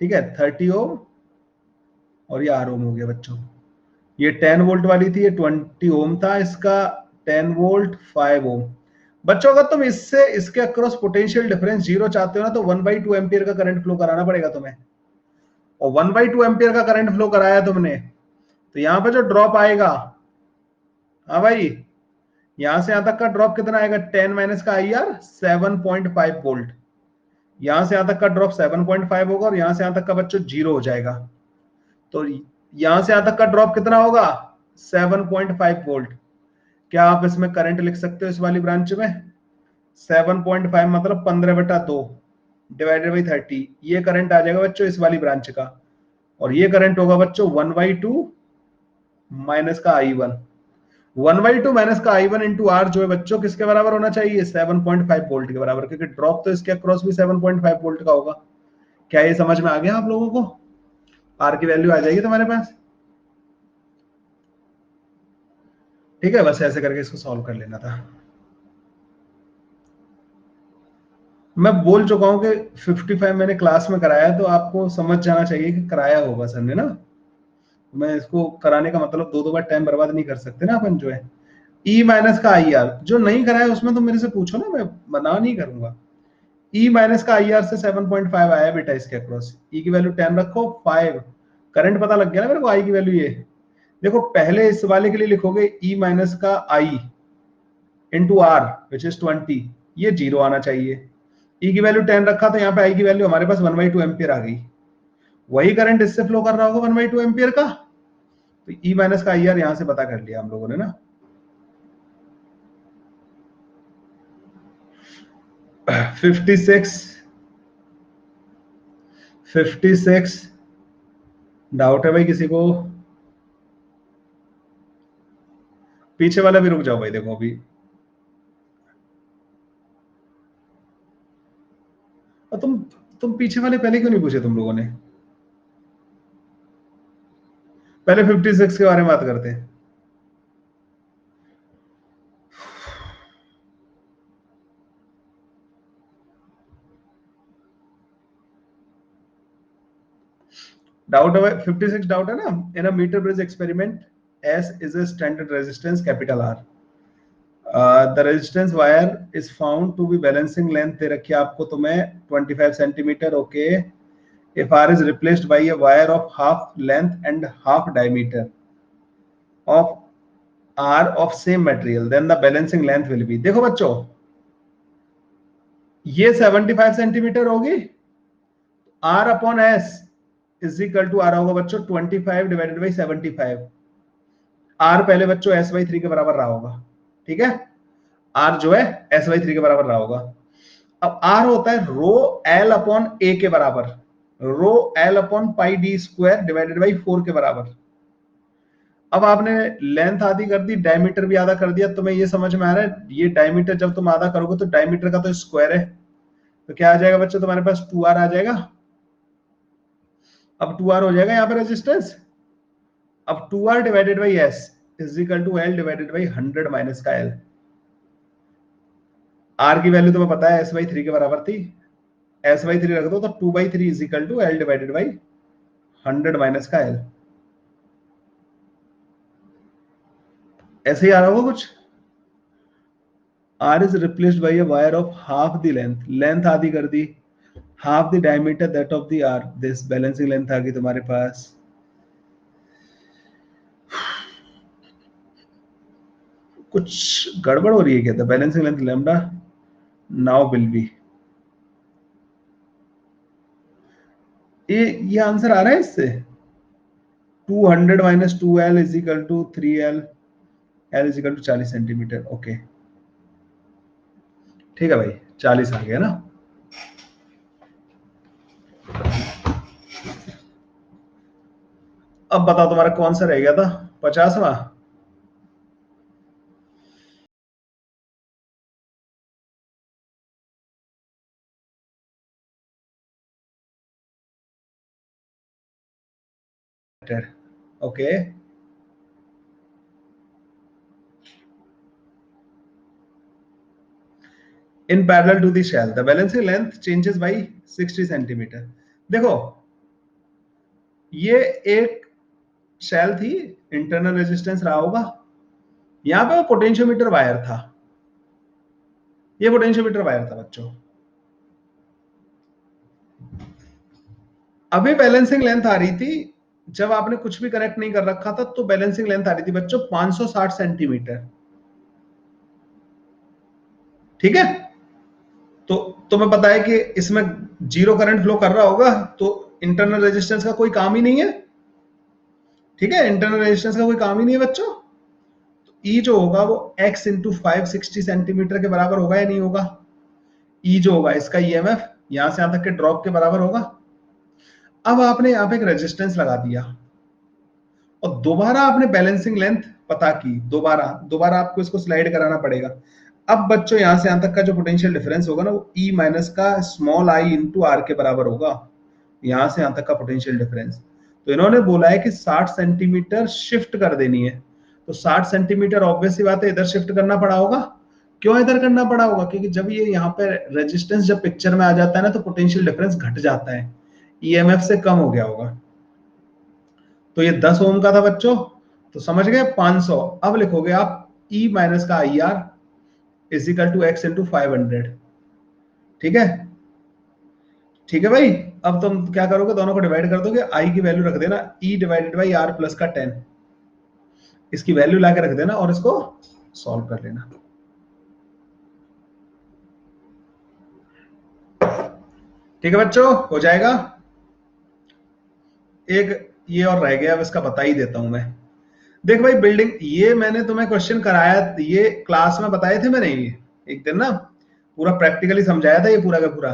ठीक है, 30 ओम और ये आर ओम हो गया बच्चों। ये 10 वोल्ट वाली थी, ये 20 ओम था, इसका 10 वोल्ट 5 ओम। बच्चों अगर तुम इससे इसके अक्रॉस पोटेंशियल डिफरेंस 0 चाहते हो ना, तो 1/2 एम्पियर का करंट फ्लो कराना पड़ेगा तुम्हें, और 1/2 एम्पियर का करंट फ्लो कराया तुमने, तो यहां पर जो ड्रॉप आएगा, हाँ भाई, यहां से यहां तक का ड्रॉप कितना आएगा, 10 माइनस का आई आर 7.5 वोल्ट, यहां से यहां तक का ड्रॉप 7.5 होगा, और यहां से यहां तक का बच्चों 0 हो जाएगा, तो यहां से यहां तक का ड्रॉप कितना होगा 7.5 वोल्ट। क्या आप इसमें करंट लिख सकते हो इस वाली ब्रांच में, 7.5 मतलब 15/2 डिवाइडेड बाई 30, ये करंट आ जाएगा बच्चों इस वाली ब्रांच का, और ये करंट होगा बच्चों 1/2 माइनस का I1, 1/2 माइनस का I1 इंटू आर जो है बच्चों किसके बराबर होना चाहिए, 7.5 वोल्ट के बराबर, क्योंकि ड्रॉप तो इसके अक्रॉस भी 7.5 वोल्ट का होगा। क्या ये समझ में आ गया आप लोगों को? आर की वैल्यू आ जाएगी तुम्हारे पास। ठीक है, बस ऐसे करके इसको सॉल्व कर लेना था। मैं बोल चुका हूं कि 55 मैंने क्लास में कराया, तो आपको समझ जाना चाहिए कि कराया होगा सर ने ना। मैं इसको कराने का मतलब दो बार टाइम बर्बाद नहीं कर सकते ना अपन जो है। ई माइनस का आई आर जो नहीं कराया उसमें तो मेरे से पूछो ना, मैं मना नहीं करूंगा। ई माइनस का आई आर से 7.5 आया बेटा इसके अक्रॉस। ई की वैल्यू 10 रखो, 5 करंट पता लग गया ना मेरे को। आई की वैल्यू ये देखो, पहले इस वाले के लिए लिखोगे ई माइनस का आई इंटू आर विच इज 20, ये 0 आना चाहिए। ई की वैल्यू 10 रखा तो यहाँ पे आई की वैल्यू हमारे पास 1/2 एम्पियर आ गई। वही करंट इससे फ्लो कर रहा होगा 1/2 एम्पियर का, तो ई माइनस का आई आर यहां से पता कर लिया हम लोगों ने ना। 56 डाउट है भाई किसी को? पीछे वाला भी रुक जाओ भाई, देखो अभी। और तुम पीछे वाले पहले क्यों नहीं पूछे तुम लोगों ने? पहले 56 के बारे में बात करते हैं। डाउट है भाई, 56 डाउट है ना। In a metre bridge experiment, S is a standard resistance capital R, the resistance wire is found to be balancing length दे रखी है आपको तुम्हें 25 centimetre. Okay, if r is replaced by a wire of half length and half diameter of r of same material, then the balancing length will be, देखो बच्चों ये 75 centimetre होगी, r upon s is equal to आ रहा होगा बच्चों 25 divided by 75। r पहले बच्चों s/3 के बराबर रहा होगा, ठीक है। r जो है s/3 के बराबर रहा होगा। अब r होता है रो l अपॉन a के बराबर, रो l upon pi D square divided by 4 के बराबर। अब आपने लेंथ आधी कर दी, डायमीटर भी आधा कर दिया, तुम्हें ये समझ में आ रहा है ये डायमीटर जब तुम आधा करोगे तो डायमीटर का तो स्क्वायर है, तो क्या आ जाएगा बच्चों तुम्हारे पास 2r आ जाएगा। अब 2r हो जाएगा यहाँ पे रेजिस्टेंस। अब 2r divided by s is equal to l divided by 100 minus का l। r की वैल्यू तुम्हें पता है s/3 के बराबर थी, s/3 रख दो तो 2/3 is equal to l divided by 100 minus का l। ऐसे ही आ रहा होगा कुछ। r is replaced by a wire of half the length, length आधी कर दी, half the diameter that of the r, this balancing length आ गई तुम्हारे पास। कुछ गड़बड़ हो रही है क्या? The balancing length lambda now will be, ये आंसर आ रहा है इससे 200 minus 2l is equal to 3l, l is equal to 40 centimetre. Okay ठीक है भाई, 40 आ गया ना। अब बताओ तुम्हारा कौन सा रह गया था 50वां? Okay in parallel to the shell the balancing length changes by 60 centimetre. देखो ये एक शेल थी, इंटरनल रेजिस्टेंस रहा होगा, यहां पे वो पोटेंशियोमीटर वायर था, ये पोटेंशियोमीटर वायर था बच्चों। अभी बैलेंसिंग लेंथ आ रही थी जब आपने कुछ भी कनेक्ट नहीं कर रखा था, तो बैलेंसिंग लेंथ आ रही थी बच्चों 560 सेंटीमीटर, ठीक है। तो तुम्हें पता है कि इसमें जीरो करंट फ्लो कर रहा होगा, तो इंटरनल रेजिस्टेंस का कोई काम ही नहीं है, ठीक है। इंटरनल रेजिस्टेंस का कोई काम ही नहीं है बच्चों। ई जो होगा वो x इंटू 560 सेंटीमीटर के बराबर होगा या नहीं होगा? ई जो होगा इसका ईएमएफ यहां से यहां तक के ड्रॉप के बराबर होगा। अब आपने यहां पे एक रेजिस्टेंस लगा दिया और दोबारा आपने बैलेंसिंग लेंथ पता की, दोबारा दोबारा आपको इसको स्लाइड कराना पड़ेगा। अब बच्चों यहां से यहां तक का जो पोटेंशियल डिफरेंस होगा ना, वो ई माइनस का स्मॉल आई इंटू आर के बराबर होगा, यहां से यहां तक का पोटेंशियल डिफरेंस। तो इन्होंने बोला है कि 60 सेंटीमीटर शिफ्ट कर देनी है, तो 60 सेंटीमीटर ऑब्वियस सी बात है इधर शिफ्ट करना पड़ा होगा। क्यों इधर करना पड़ा होगा? क्योंकि जब ये यहाँ पे रेजिस्टेंस जब पिक्चर में आ जाता है ना, तो पोटेंशियल डिफरेंस घट जाता है, ईएमएफ से कम हो गया होगा। तो ये 10 ओम का था बच्चों, तो समझ गए 500। अब लिखोगे आप E माइनस का I R is equal to X into 500। ठीक है, ठीक है भाई। अब तुम क्या करोगे, दोनों को डिवाइड कर दोगे, आई की वैल्यू रख देना E divided by R plus का 10, इसकी वैल्यू लाके रख देना और इसको सॉल्व कर लेना। ठीक है बच्चों, हो जाएगा। एक ये और रह गया, अब इसका बता ही देता हूं मैं। देख भाई, बिल्डिंग, ये मैंने तुम्हें क्वेश्चन कराया, ये क्लास में बताए थे मैंने, ये एक दिन ना पूरा प्रैक्टिकली समझाया था ये पूरा का पूरा,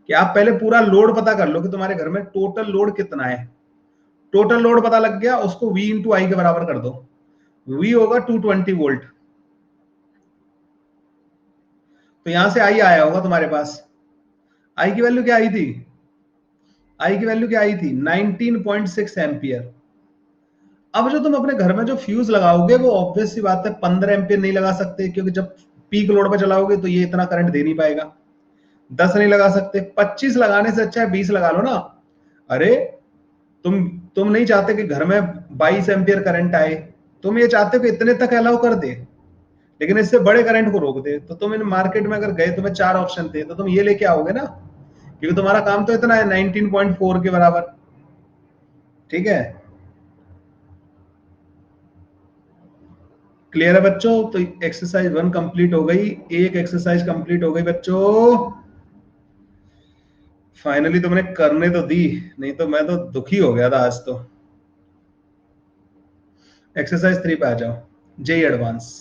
कि आप पहले पूरा लोड पता कर लो कि तुम्हारे घर में टोटल लोड कितना है। टोटल लोड पता लग गया, उसको V इंटू आई के बराबर कर दो। V होगा 220 वोल्ट, तो यहां से आई आया होगा तुम्हारे पास। आई की वैल्यू क्या आई थी? आई की वैल्यू क्या आई थी? 19.6 एम्पियर। अब जो तुम अपने घर में जो फ्यूज लगाओगे, वो ऑब्वियस सी बात है 15 एम्पियर नहीं लगा सकते, क्योंकि जब पीक लोड पर चलाओगे तो ये इतना करंट दे नहीं पाएगा। 10 नहीं लगा सकते, 25 लगाने से अच्छा है 20 लगा लो ना। अरे तुम नहीं चाहते कि घर में 22 एम्पियर करंट आए, तुम ये चाहते हो कि इतने तक अलाउ कर दे, लेकिन इससे बड़े करंट को रोक दे। तो तुम इन मार्केट में अगर गए, तुम्हें 4 ऑप्शन थे, तो तुम ये लेके आओगे ना, क्योंकि तुम्हारा काम तो इतना है 19.4 के बराबर। ठीक है, क्लियर है बच्चों? तो एक्सरसाइज 1 कंप्लीट हो गई, एक एक्सरसाइज कंप्लीट हो गई बच्चों। फाइनली तुमने करने तो दी, नहीं तो मैं तो दुखी हो गया था आज तो। एक्सरसाइज 3 पे आ जाओ, जेई एडवांस।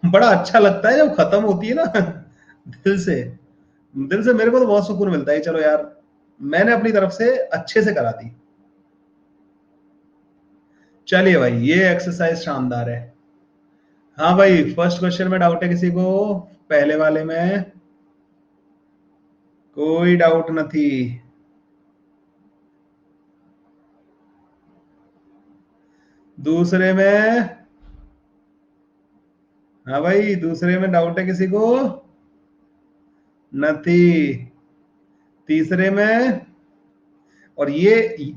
बड़ा अच्छा लगता है जब खत्म होती है ना, दिल से मेरे को तो बहुत सुकून मिलता है। चलो यार, मैंने अपनी तरफ से अच्छे से करा दी। चलिए भाई, ये एक्सरसाइज शानदार है। हाँ भाई, फर्स्ट क्वेश्चन में डाउट है किसी को? पहले वाले में कोई डाउट नहीं। दूसरे में, हाँ भाई, दूसरे में डाउट है किसी को? नहीं। तीसरे में, और ये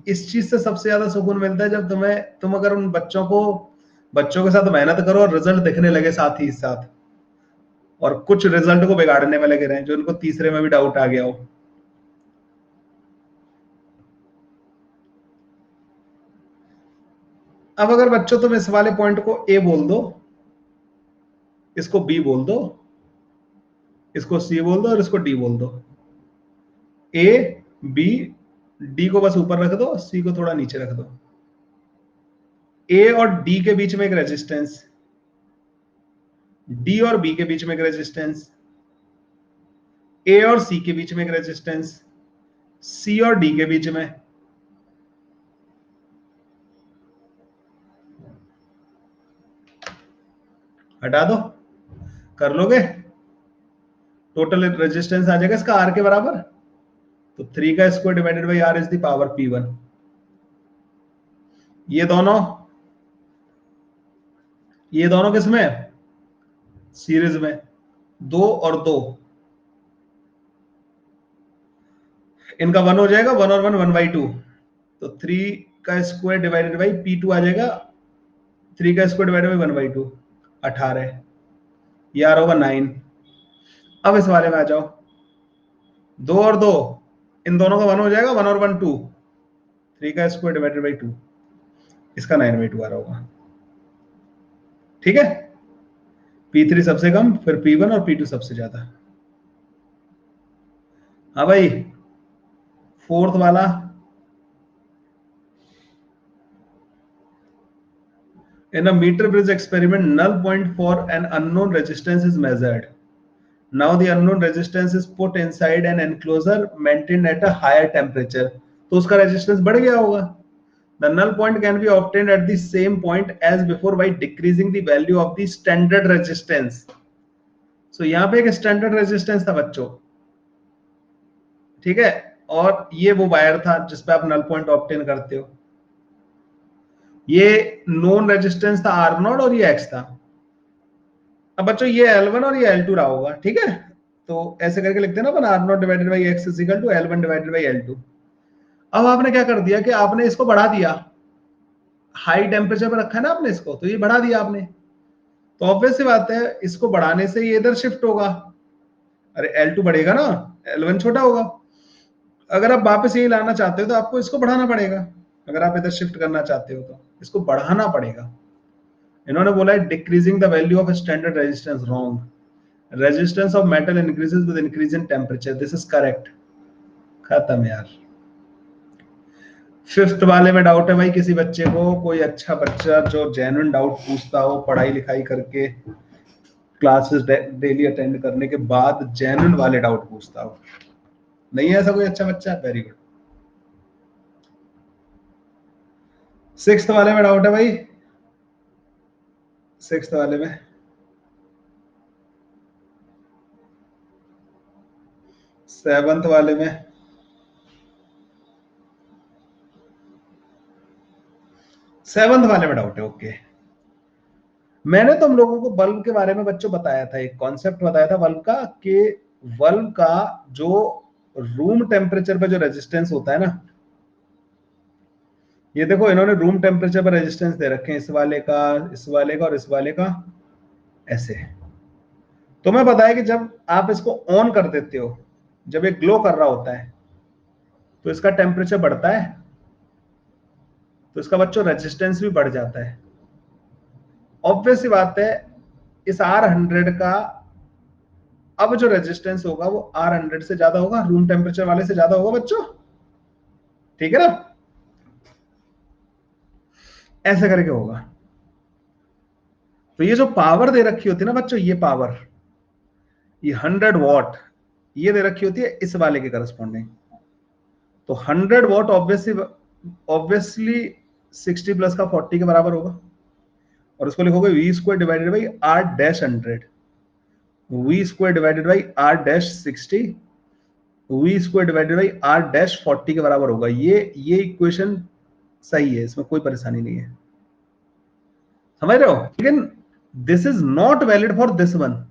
इस चीज से सबसे ज्यादा सुकून मिलता है जब तुम अगर उन बच्चों के साथ मेहनत करो और रिजल्ट दिखने लगे साथ ही साथ, और कुछ रिजल्ट को बिगाड़ने में लगे रहे, जो उनको तीसरे में भी डाउट आ गया हो। अब अगर बच्चों तुम इस वाले पॉइंट को ए बोल दो, इसको बी बोल दो, इसको सी बोल दो और इसको डी बोल दो। ए, बी, डी को बस ऊपर रख दो, सी को थोड़ा नीचे रख दो। ए और डी के बीच में एक रेजिस्टेंस, डी और बी के बीच में एक रेजिस्टेंस, ए और सी के बीच में एक रेजिस्टेंस, सी और डी के बीच में, हटा दो, कर लोगे? टोटल रेजिस्टेंस आ जाएगा इसका आर के बराबर, तो 3 का square divided by R is the power P1। ये दोनों किसमें? सीरीज में, 2 और 2, इनका 1 हो जाएगा, 1 और 1 1/2, तो 3 का स्क्वायर डिवाइडेड बाई P2 आ जाएगा, 3 का स्क्वायर डिवाइडेड बाई 1/2, 18, ये आ रहा होगा 9। अब इस वाले में आ जाओ, 2 और 2, इन दोनों का 1 हो जाएगा, 1 और 1 2, 3 का स्क्वायर डिवाइडेड बाई 2, इसका 9/2 आ रहा होगा। ठीक है, P3 सबसे कम, फिर P1 और P2 सबसे ज्यादा। हाँ भाई, फोर्थ वाला, in a meter bridge experiment, null point for an unknown resistance is measured. Now the unknown resistance is put inside an enclosure maintained at a higher temperature. तो उसका रेजिस्टेंस बढ़ गया होगा। The null point can be obtained at the same point as before by decreasing the value of the standard resistance. So यहां पे एक standard resistance था बच्चों, ठीक है, और ये वो वायर था जिसपे आप नल पॉइंट ऑब्टेन करते हो। ये नोन रेजिस्टेंस था आर नॉट और ये एक्स था। अब बच्चों ये L1 और ये L2 रहा होगा, ठीक है, तो ऐसे करके लिखते हैं ना अपन, R not divided by X is equal to L1 divided by L2। अब आपने क्या कर दिया कि आपने इसको बढ़ा दिया, हाई टेम्परेचर पर रखा है ना आपने इसको, तो ये बढ़ा दिया आपने, तो ऑब्वियस सी बात है इसको बढ़ाने से ये इधर शिफ्ट होगा। अरे L2 बढ़ेगा ना, L1 छोटा होगा। अगर आप वापस यही लाना चाहते हो तो आपको इसको बढ़ाना पड़ेगा। अगर आप इधर शिफ्ट करना चाहते हो तो इसको बढ़ाना पड़ेगा। इन्होंने बोला है decreasing the value of standard resistance, wrong. Resistance of metal increases with increase in temperature, this is correct. खत्म यार। फिफ्थ वाले में डाउट है भाई किसी बच्चे को, कोई अच्छा बच्चा जो जेन्युइन डाउट पूछता हो, पढ़ाई लिखाई करके क्लासेस डेली अटेंड करने के बाद जेन्युइन वाले डाउट पूछता हो? नहीं है ऐसा कोई अच्छा बच्चा? Very good. सिक्स्थ वाले में डाउट है भाई? सिक्स्थ वाले में सेवंथ वाले में सेवंथ वाले में डाउट है, ओके। मैंने तुम लोगों को बल्ब के बारे में बच्चों बताया था, एक कॉन्सेप्ट बताया था बल्ब का, कि बल्ब का जो रूम टेम्परेचर पे जो रेजिस्टेंस होता है ना, ये देखो इन्होंने रूम टेम्परेचर पर रेजिस्टेंस दे रखे हैं, इस वाले का, इस वाले का और इस वाले का, ऐसे। तो मैं बताया कि जब आप इसको ऑन कर देते हो, जब ये ग्लो कर रहा होता है, तो इसका टेम्परेचर बढ़ता है, तो इसका बच्चों रेजिस्टेंस भी बढ़ जाता है। ऑब्वियस सी बात है, इस R100 का अब जो रेजिस्टेंस होगा वो R100 से ज्यादा होगा, रूम टेम्परेचर वाले से ज्यादा होगा बच्चों, ठीक है ना? ऐसे करके होगा। तो ये जो पावर दे रखी होती है ना बच्चों, ये पावर, ये 100 वॉट ये दे रखी होती है इस वाले के करस्पॉन्डिंग। तो 100 वॉट ऑब्वियसली 60 प्लस का 40 के बराबर होगा, और उसको लिखोगे V square divided by R dash 100, V square divided by R dash 60, V square divided by R dash 40 के बराबर होगा। ये इक्वेशन सही है, इसमें कोई परेशानी नहीं है, समझ रहे हो? लेकिन this is not valid for this one,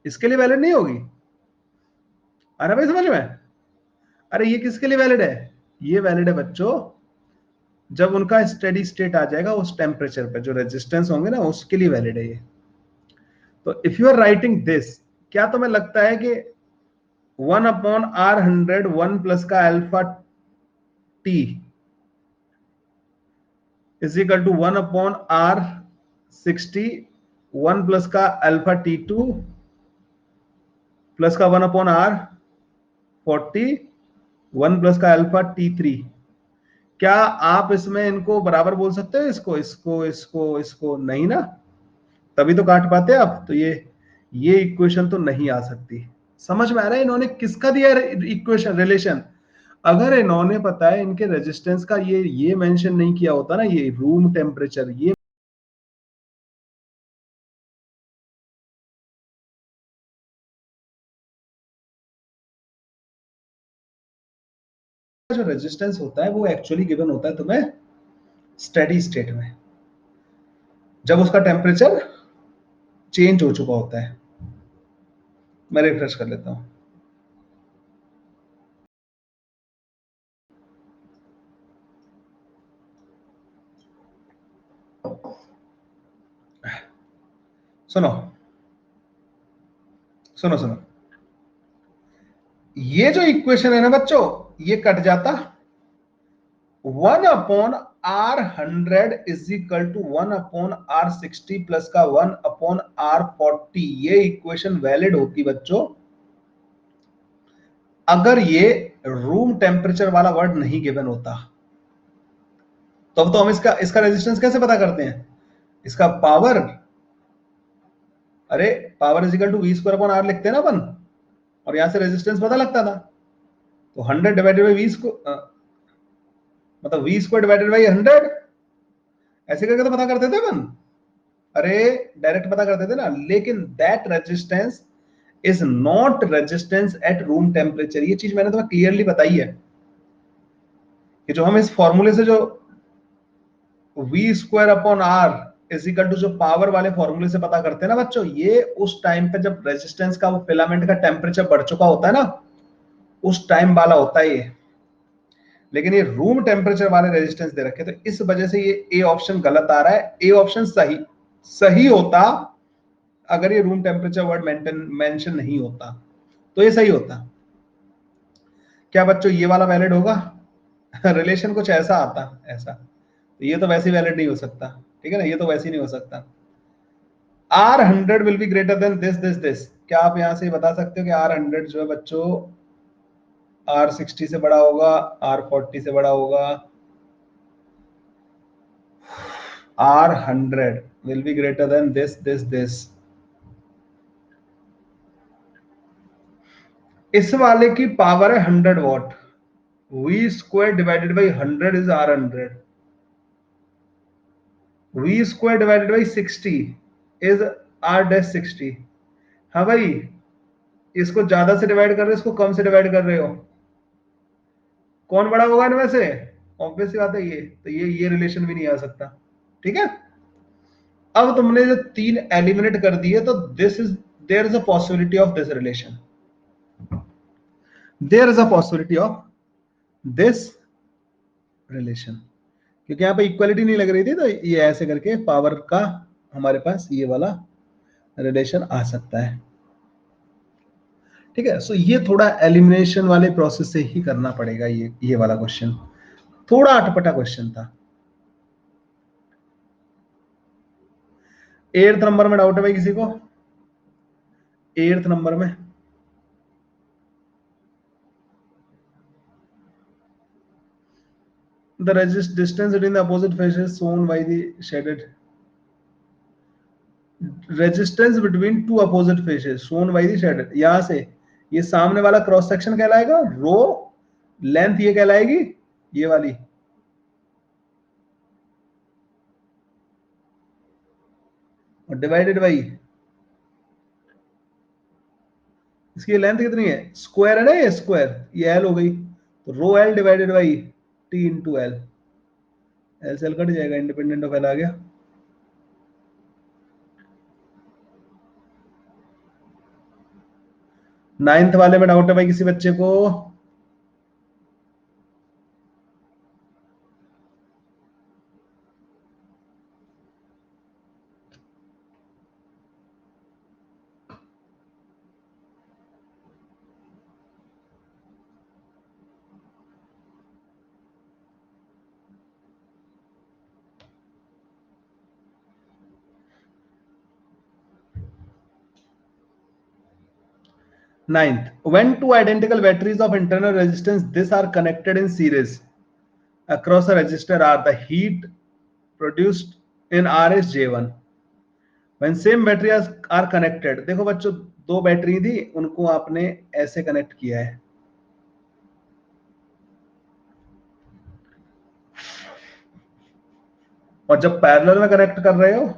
इसके लिए वैलिड नहीं होगी। अरे भाई समझ में? अरे ये किसके लिए वैलिड है? ये वैलिड है बच्चों जब उनका स्टेडी स्टेट आ जाएगा उस टेम्परेचर पे, जो रेजिस्टेंस होंगे ना, उसके लिए वैलिड है ये। तो if you are writing this, क्या तुम्हें लगता है कि 1/R100 1 प्लस का alpha T is equal to 1/R60 1 plus का अल्फा T2 प्लस का 1/R40 1 प्लस का अल्फा T3, क्या आप इसमें इनको बराबर बोल सकते हो? इसको इसको इसको इसको नहीं ना, तभी तो काट पाते आप। तो ये इक्वेशन तो नहीं आ सकती। समझ में आ रहा है इन्होंने किसका दिया इक्वेशन, रिलेशन? अगर इन्होंने पता है इनके रेजिस्टेंस का ये मेंशन नहीं किया होता ना, ये रूम टेम्परेचर, ये जो रेजिस्टेंस होता है वो एक्चुअली गिवन होता है तुम्हें स्टेडी स्टेट में, जब उसका टेम्परेचर चेंज हो चुका होता है। मैं रिफ्रेश कर लेता हूं। सुनो सुनो सुनो, ये जो इक्वेशन है ना बच्चों, ये कट जाता, 1/R100 is equal to 1/R60 plus का 1/R40, ये इक्वेशन वैलिड होती बच्चों अगर ये रूम टेम्परेचर वाला वर्ड नहीं गिवन होता। तो अब तो हम इसका इसका रेजिस्टेंस कैसे पता करते हैं? इसका पावर, अरे power is equal to V square upon R लिखते हैं ना अपन, और यहां से रेजिस्टेंस पता लगता था। तो 100 डिवाइडेड बाई वी स्क्वायर, मतलब वी स्क्वायर डिवाइडेड बाई 100, ऐसे करके तो पता करते थे अपन। अरे डायरेक्ट पता करते थे ना, लेकिन that resistance is not resistance at room temperature. ये चीज मैंने तुम्हें क्लियरली बताई है कि जो हम इस फॉर्मूले से जो V square upon R is equal to जो पावर वाले फॉर्मूले से पता करते हैं ना बच्चों, ये उस टाइम पे जब रेजिस्टेंस का वो फिलामेंट का टेम्परेचर बढ़ चुका होता है ना, उस टाइम वाला होता है ये। लेकिन ये रूम टेम्परेचर वाले रेजिस्टेंस दे रखे, तो इस वजह से ये ए ऑप्शन गलत आ रहा है। ए ऑप्शन सही सही होता अगर ये रूम टेम्परेचर वर्ड मेंशन नहीं होता, तो ये सही होता। क्या बच्चों ये वाला वैलिड होगा? रिलेशन कुछ ऐसा आता, ऐसा, तो ये तो वैसे वैलिड नहीं हो सकता, ठीक है ना, ये तो वैसे ही नहीं हो सकता। R 100 will be greater than this. क्या आप यहां से बता सकते हो कि आर 100 जो है बच्चों आर 60 से बड़ा होगा, आर 40 से बड़ा होगा? R 100 will be greater than this. इस वाले की पावर है 100 watt, V square divided by 100 is R 100, V square divided by 60 is R dash 60। हाँ भाई, इसको ज्यादा से डिवाइड कर रहे हो, इसको कम से डिवाइड कर रहे हो, कौन बड़ा होगा इनमें से? ऑब्वियस सी बात है ये, तो ये रिलेशन भी नहीं आ सकता, ठीक है। अब तुमने जो तीन एलिमिनेट कर दिए, तो this is, there is a possibility of this relation, there is a possibility of this relation, क्योंकि यहाँ पे इक्वलिटी नहीं लग रही थी, तो ये ऐसे करके पावर का हमारे पास ये वाला रिलेशन आ सकता है, ठीक है। सो ये थोड़ा एलिमिनेशन वाले प्रोसेस से ही करना पड़ेगा, ये वाला क्वेश्चन थोड़ा अटपटा क्वेश्चन था। 8th नंबर में डाउट है भाई किसी को? 8th नंबर में the distance between the opposite faces shown by the shaded resistance between two opposite faces shown by the shaded, यहां से ये सामने वाला क्रॉस सेक्शन कहलाएगा रो, लेंथ ये कहलाएगी ये वाली, और डिवाइडेड बाई इसकी लेंथ कितनी है, स्क्वायर है ना, ये स्क्वायर, ये एल हो गई, तो rho L divided by T into L, L से एल कट जाएगा, इंडिपेंडेंट ऑफ एल आ गया। नाइन्थ वाले में डाउट है भाई किसी बच्चे को? Ninth, when two identical batteries of internal resistance this are connected in series across a resistor R, the heat produced in R is J1. When same batteries are connected, देखो बच्चों दो बैटरी थी, उनको आपने ऐसे कनेक्ट किया है, और जब पैरेलल में कनेक्ट कर रहे हो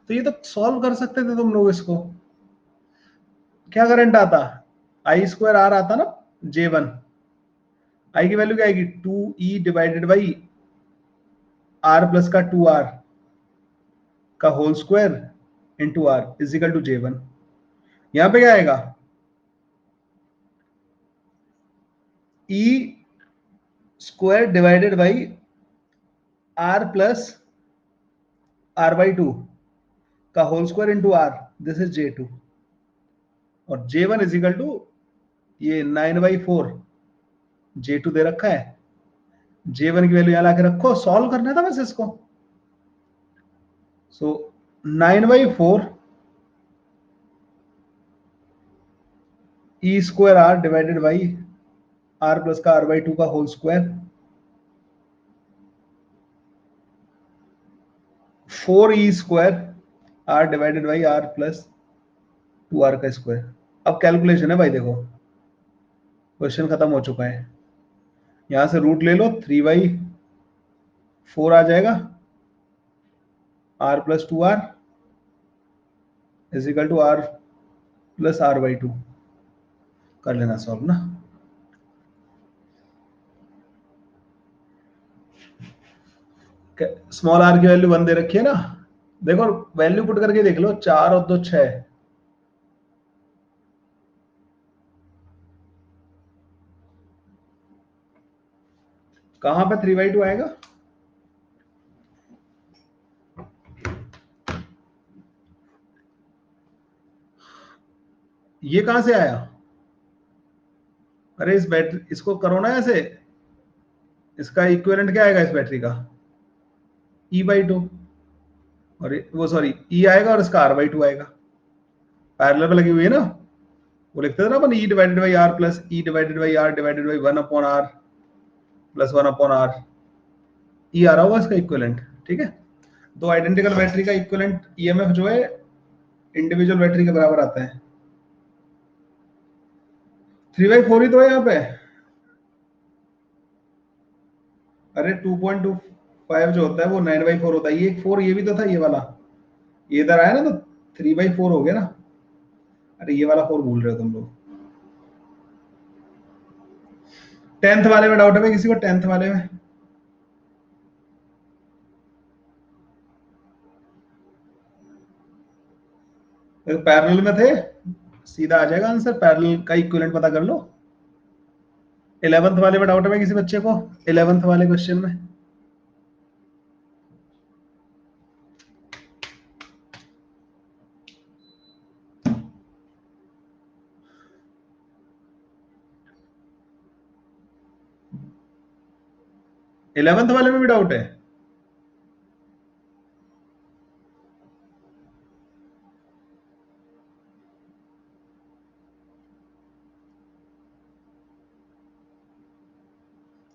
तो ये तो सॉल्व कर सकते थे तुम लोग इसको। क्या करंट आता, आई स्क्वायर आर आता ना, J1, आई की वैल्यू क्या आएगी 2E divided by R plus का 2R का whole square into R is equal to J1। यहां पे क्या आएगा, E square divided by R plus R by 2 का whole square into R, this is J2, और J1 इजिकल टू ये 9/4 J2 दे रखा है, J1 की वैल्यू यहां लाके रखो, सॉल्व करना था बस इसको। So 9/4 E square R divided by R plus का आर बाई 2 का whole square, 4E square R divided by R plus 2r का स्क्वायर। अब कैलकुलेशन है भाई, देखो क्वेश्चन खत्म हो चुका है। यहां से रूट ले लो, 3/4 आ जाएगा, r plus 2r is equal to r प्लस r/2। कर लेना सॉल्व ना। स्मॉल आर की वैल्यू 1 दे रखी है ना, देखो वैल्यू पुट करके देख लो, 4 और 2 6। कहां पे 3/2 आएगा? ये कहां से आया? अरे इस बैटरी, इसको करो ना ऐसे, इसका इक्विवेलेंट क्या आएगा इस बैटरी का? E/2। और वो सॉरी E आएगा और इसका R/2 आएगा। पैरेलल पे लगी हुई है ना, वो लिखते थे ना अपन, E divided by R plus E divided by R divided by 1/r plus 1/r। E आ रहा होगा इसका इक्विवेलेंट, ठीक है। दो आइडेंटिकल बैटरी का इक्विवेलेंट ईएमएफ जो है इंडिविजुअल बैटरी के बराबर आता है। 3/4 ही तो है यहाँ पे। अरे 2.25 जो होता है वो 9/4 होता है, ये 4 ये भी तो था, ये वाला ये इधर आया ना, तो 3/4 हो गया ना। अरे ये वाला 4 भूल रहे हो तुम लोग। 10th वाले में डाउट है किसी को? 10th वाले में पैरेलल में थे, सीधा आ जाएगा आंसर, पैरेलल का इक्विवेलेंट पता कर लो। 11th वाले में डाउट है किसी बच्चे को? 11th वाले क्वेश्चन में 11th वाले में भी डाउट है?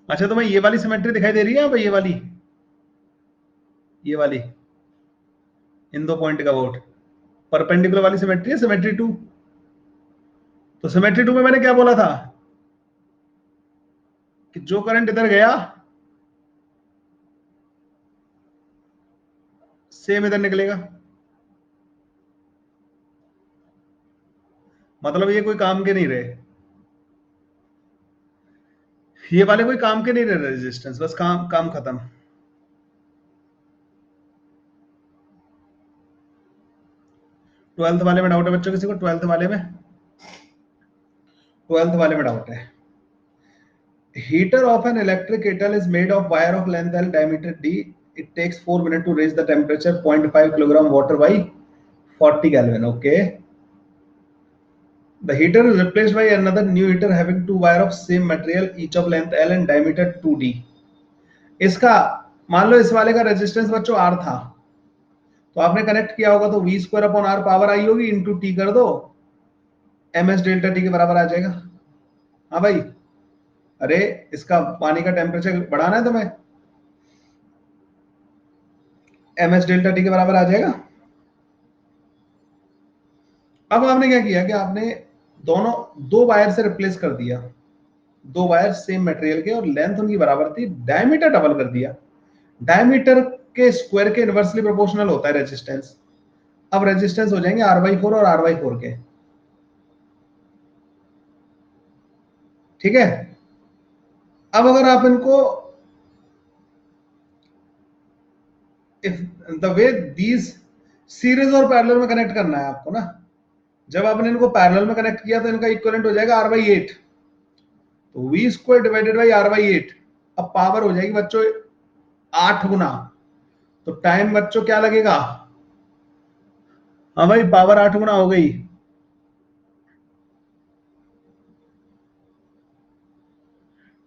अच्छा, तुम्हें ये वाली सिमेट्री दिखाई दे रही है? भाई ये वाली इन दो पॉइंट का वोट परपेंडिकुलर वाली सिमेट्री है, सिमेट्री 2। तो सिमेट्री 2 में मैंने क्या बोला था कि जो करंट इधर गया सेम इधर निकलेगा। मतलब ये कोई काम के नहीं रहे, ये वाले कोई काम के नहीं रहे रेजिस्टेंस, बस काम काम खत्म। ट्वेल्थ वाले में डाउट है बच्चों किसी को? ट्वेल्थ वाले में डाउट है। Heater of an electric kettle is made of wire of length L, diameter D. It takes 4 minutes to raise the temperature 0.5 kilogram water by 40 Kelvin. Okay. The heater is replaced by another new heater having two wire of same material, each of length L and diameter 2D. इसका मान लो इस वाले का resistance बच्चों R था, तो आपने connect किया होगा तो V square upon R power I होगी, इंटू टी कर दो, ms डेल्टा टी के बराबर आ जाएगा। हाँ भाई, अरे इसका पानी का टेम्परेचर बढ़ाना है तुम्हें, ms डेल्टा टी के बराबर आ जाएगा। अब आपने क्या किया कि आपने दोनों दो वायर से रिप्लेस कर दिया, दो वायर सेम मटेरियल के और लेंथ उनकी बराबर थी, डायमीटर डबल कर दिया। डायमीटर के स्क्वायर के इनवर्सली प्रोपोर्शनल होता है रेजिस्टेंस। अब रेजिस्टेंस हो जाएंगे R/4 और R/4 के, ठीक है। अब अगर आप इनको द वे दीज सीरीज और पैरेलल में कनेक्ट करना है आपको ना, जब आपने इनको पैरेलल में कनेक्ट किया तो इनका इक्विवेलेंट हो जाएगा R/8, तो V square divided by R/8। अब पावर हो जाएगी बच्चों 8 गुना, तो टाइम बच्चों क्या लगेगा? हाँ भाई, पावर 8 गुना हो गई।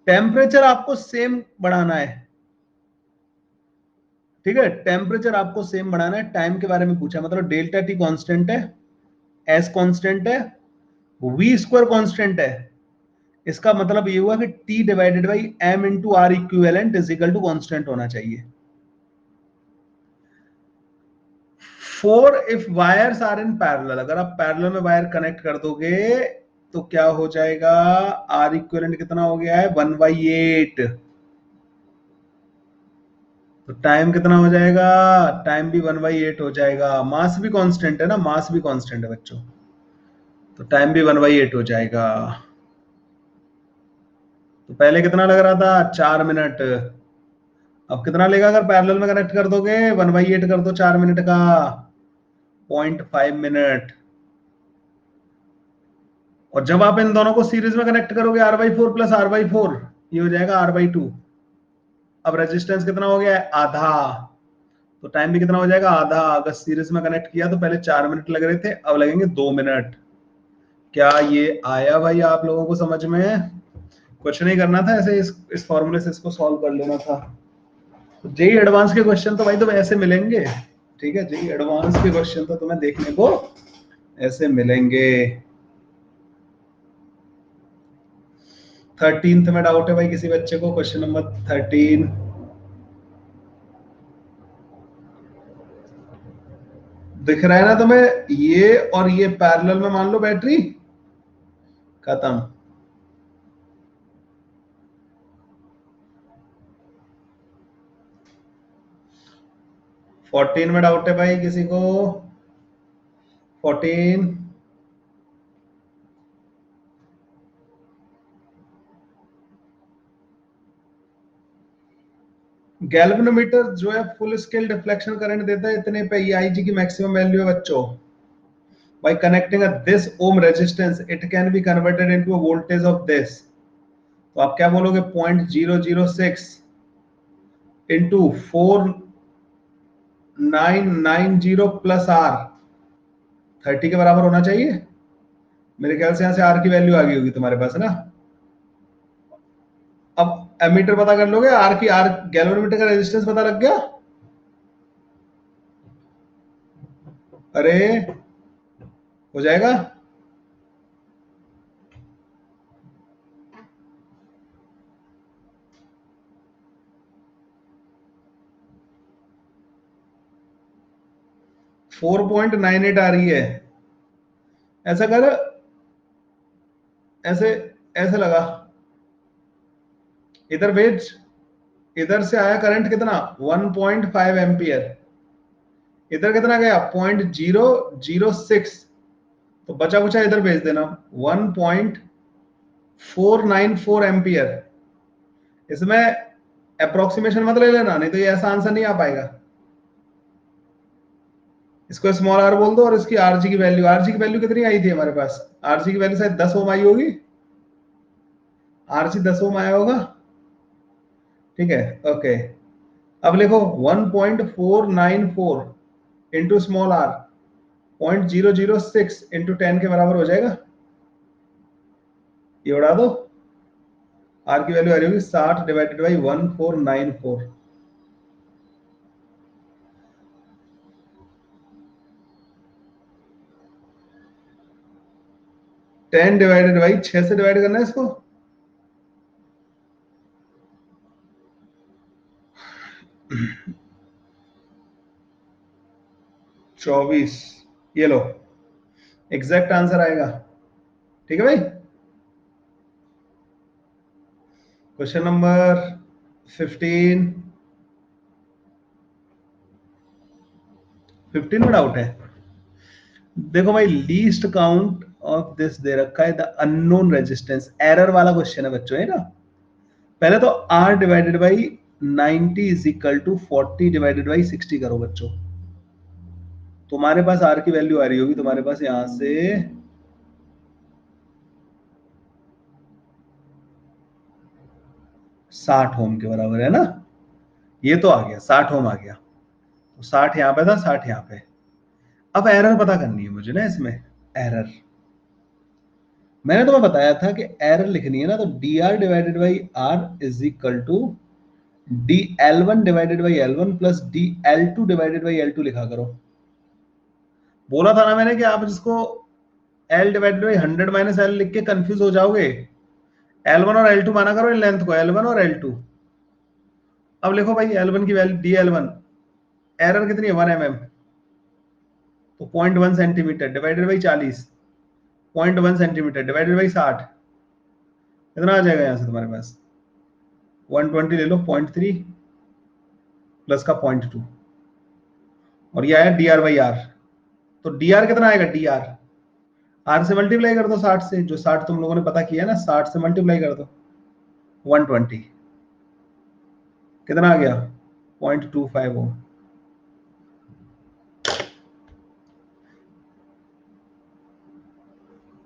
टेम्परेचर आपको सेम बढ़ाना है, ठीक है। टेम्परेचर आपको सेम बढ़ाना है, टाइम के बारे में पूछा, मतलब डेल्टा टी कांस्टेंट है, एस कांस्टेंट है, वी स्क्वायर कांस्टेंट है। इसका मतलब ये हुआ कि T divided by M into R equivalent is equal to constant होना चाहिए। 4 if wires are in parallel, अगर आप पैरेलल में वायर कनेक्ट कर दोगे तो क्या हो जाएगा, आर इक्विवेलेंट कितना हो गया है 1/8, तो टाइम कितना हो जाएगा, टाइम भी 1/8 हो जाएगा, मास भी कांस्टेंट है ना, मास भी कांस्टेंट है बच्चों, तो टाइम भी 1/8 हो जाएगा। तो पहले कितना लग रहा था 4 मिनट, अब कितना लेगा अगर पैरेलल में कनेक्ट कर दोगे, 1/8 कर दो 4 मिनट का, 0.5 मिनट। और जब आप इन दोनों को सीरीज में कनेक्ट करोगे R/4 प्लस R/4, ये हो जाएगा R/2। अब रेजिस्टेंस कितना हो गया है, आधा, तो टाइम भी कितना हो जाएगा, आधा। अगर सीरीज में कनेक्ट किया तो पहले 4 मिनट लग रहे थे, अब लगेंगे 2 मिनट। क्या ये आया भाई आप लोगों को समझ में? कुछ नहीं करना था, ऐसे इस फॉर्मूले से इसको सॉल्व कर लेना था। जेई एडवांस के क्वेश्चन तो भाई तुम्हें ऐसे मिलेंगे, ठीक है, जेई एडवांस के क्वेश्चन तो तुम्हें देखने को ऐसे मिलेंगे। 13th में डाउट है भाई किसी बच्चे को, क्वेश्चन नंबर 13। दिख रहा है ना तुम्हें, ये और ये पैरेलल में मान लो बैटरी, खत्म। फोर्टीन में डाउट है भाई किसी को, 14। गैल्वेनोमीटर जो है फुल स्केल डिफ्लेक्शन करंट देता है इतने पे, ये आईजी की मैक्सिमम वैल्यू है बच्चों। By connecting a this ohm resistance, it can be converted into a voltage of this. तो आप क्या बोलोगे, 0.006 इंटू 4990 प्लस आर, 30 के बराबर होना चाहिए मेरे ख्याल से। यहां से आर की वैल्यू आ गई होगी तुम्हारे पास, है ना। अब एमीटर पता कर लोगे, आर की, आर गैल्वेनोमीटर का रेजिस्टेंस पता लग गया। अरे हो जाएगा, फोर 4.98 आ रही है। ऐसा कर, ऐसे ऐसे लगा, इधर भेज, इधर से आया करंट कितना 1.5 एम्पियर, इधर कितना गया 0.006, तो बचा कुचा इधर भेज देना 1.494 एम्पियर। इसमें अप्रोक्सीमेशन मत ले लेना, नहीं तो ये ऐसा आंसर नहीं आ पाएगा। इसको स्मॉल आर बोल दो, और इसकी आरजी की वैल्यू, आरजी की वैल्यू कितनी आई थी हमारे पास, आरजी की वैल्यू शायद 10 ओम आई होगी, आरजी 10 ओम आया होगा, ठीक है, ओके। अब लिखो 1.494 इंटू स्मॉल आर 0.006 इंटू 10 के बराबर हो जाएगा, ये उड़ा दो, आर की वैल्यू आ रही होगी 60 डिवाइडेड बाई 1494। 10 डिवाइडेड बाई 6 से डिवाइड करना है इसको, 24, ये लो एग्जैक्ट आंसर आएगा, ठीक है भाई। क्वेश्चन नंबर 15 में डाउट है, देखो भाई, लीस्ट काउंट ऑफ दिस दे रखा है, द अननोन रेजिस्टेंस, एरर वाला क्वेश्चन है बच्चों, है ना। पहले तो R divided by 90 is equal to 40 divided by 60 करो बच्चों। तुम्हारे पास R की वैल्यू आ रही होगी तुम्हारे पास यहां से 60 ओम के बराबर, है ना। ये तो आ गया 60 ओम आ गया, तो 60 यहां पे था, 60 यहां पे। अब एरर पता करनी है मुझे ना इसमें, एरर मैंने तुम्हें बताया था कि एरर लिखनी है ना, तो D R divided by R is equal to D L one divided by L one plus D L two divided by L two लिखा करो। बोला था ना मैंने कि आप जिसको L divided by 100 minus L लिख के कंफ्यूज हो जाओगे, एल वन और एल टू माना करो इन लेंथ को, एल वन और एल टू। अब लिखो भाई एल वन की value D L one, error कितनी है 1 mm, तो 0.1 centimetre divided by 40, 0.1 centimetre divided by 60, कितना आ जाएगा यहां से तुम्हारे पास? 120 ले लो, 0.3 प्लस का 0.2, और ये आया डी आर बाई आर। तो डी आर कितना आएगा? डी आर आर से मल्टीप्लाई कर दो 60 से, जो 60 तुम लोगों ने पता किया ना, 60 से मल्टीप्लाई कर दो 120, कितना आ गया? 0.25 ओम।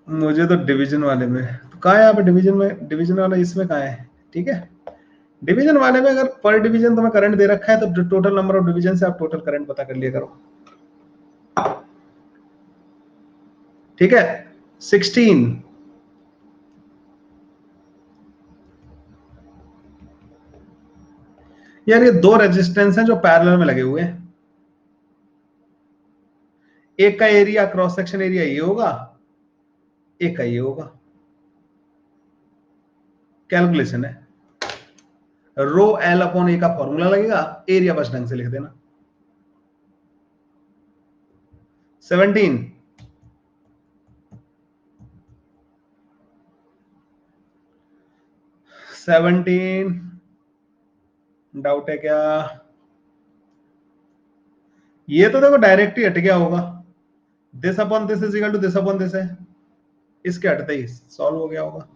मुझे तो डिवीजन वाले में तो कहा है यहाँ पे, डिवीजन में, डिवीजन वाला इसमें कहा है? ठीक है, डिवीजन वाले में अगर पर डिवीजन तुम्हें करंट दे रखा है तो टोटल नंबर ऑफ डिवीजन से आप टोटल करंट पता कर लिया करो। ठीक है, 16, यार ये दो रेजिस्टेंस हैं जो पैरेलल में लगे हुए हैं, एक का एरिया क्रॉस सेक्शन एरिया ये होगा, एक का ये होगा। कैलकुलेशन है, रो एल अपॉन ए का फॉर्मूला लगेगा, एरिया बस ढंग से लिख देना। 17, डाउट है क्या? ये तो देखो डायरेक्ट ही हट गया होगा, this upon this is equal to this upon this है, इसके हटते ही सॉल्व हो गया होगा।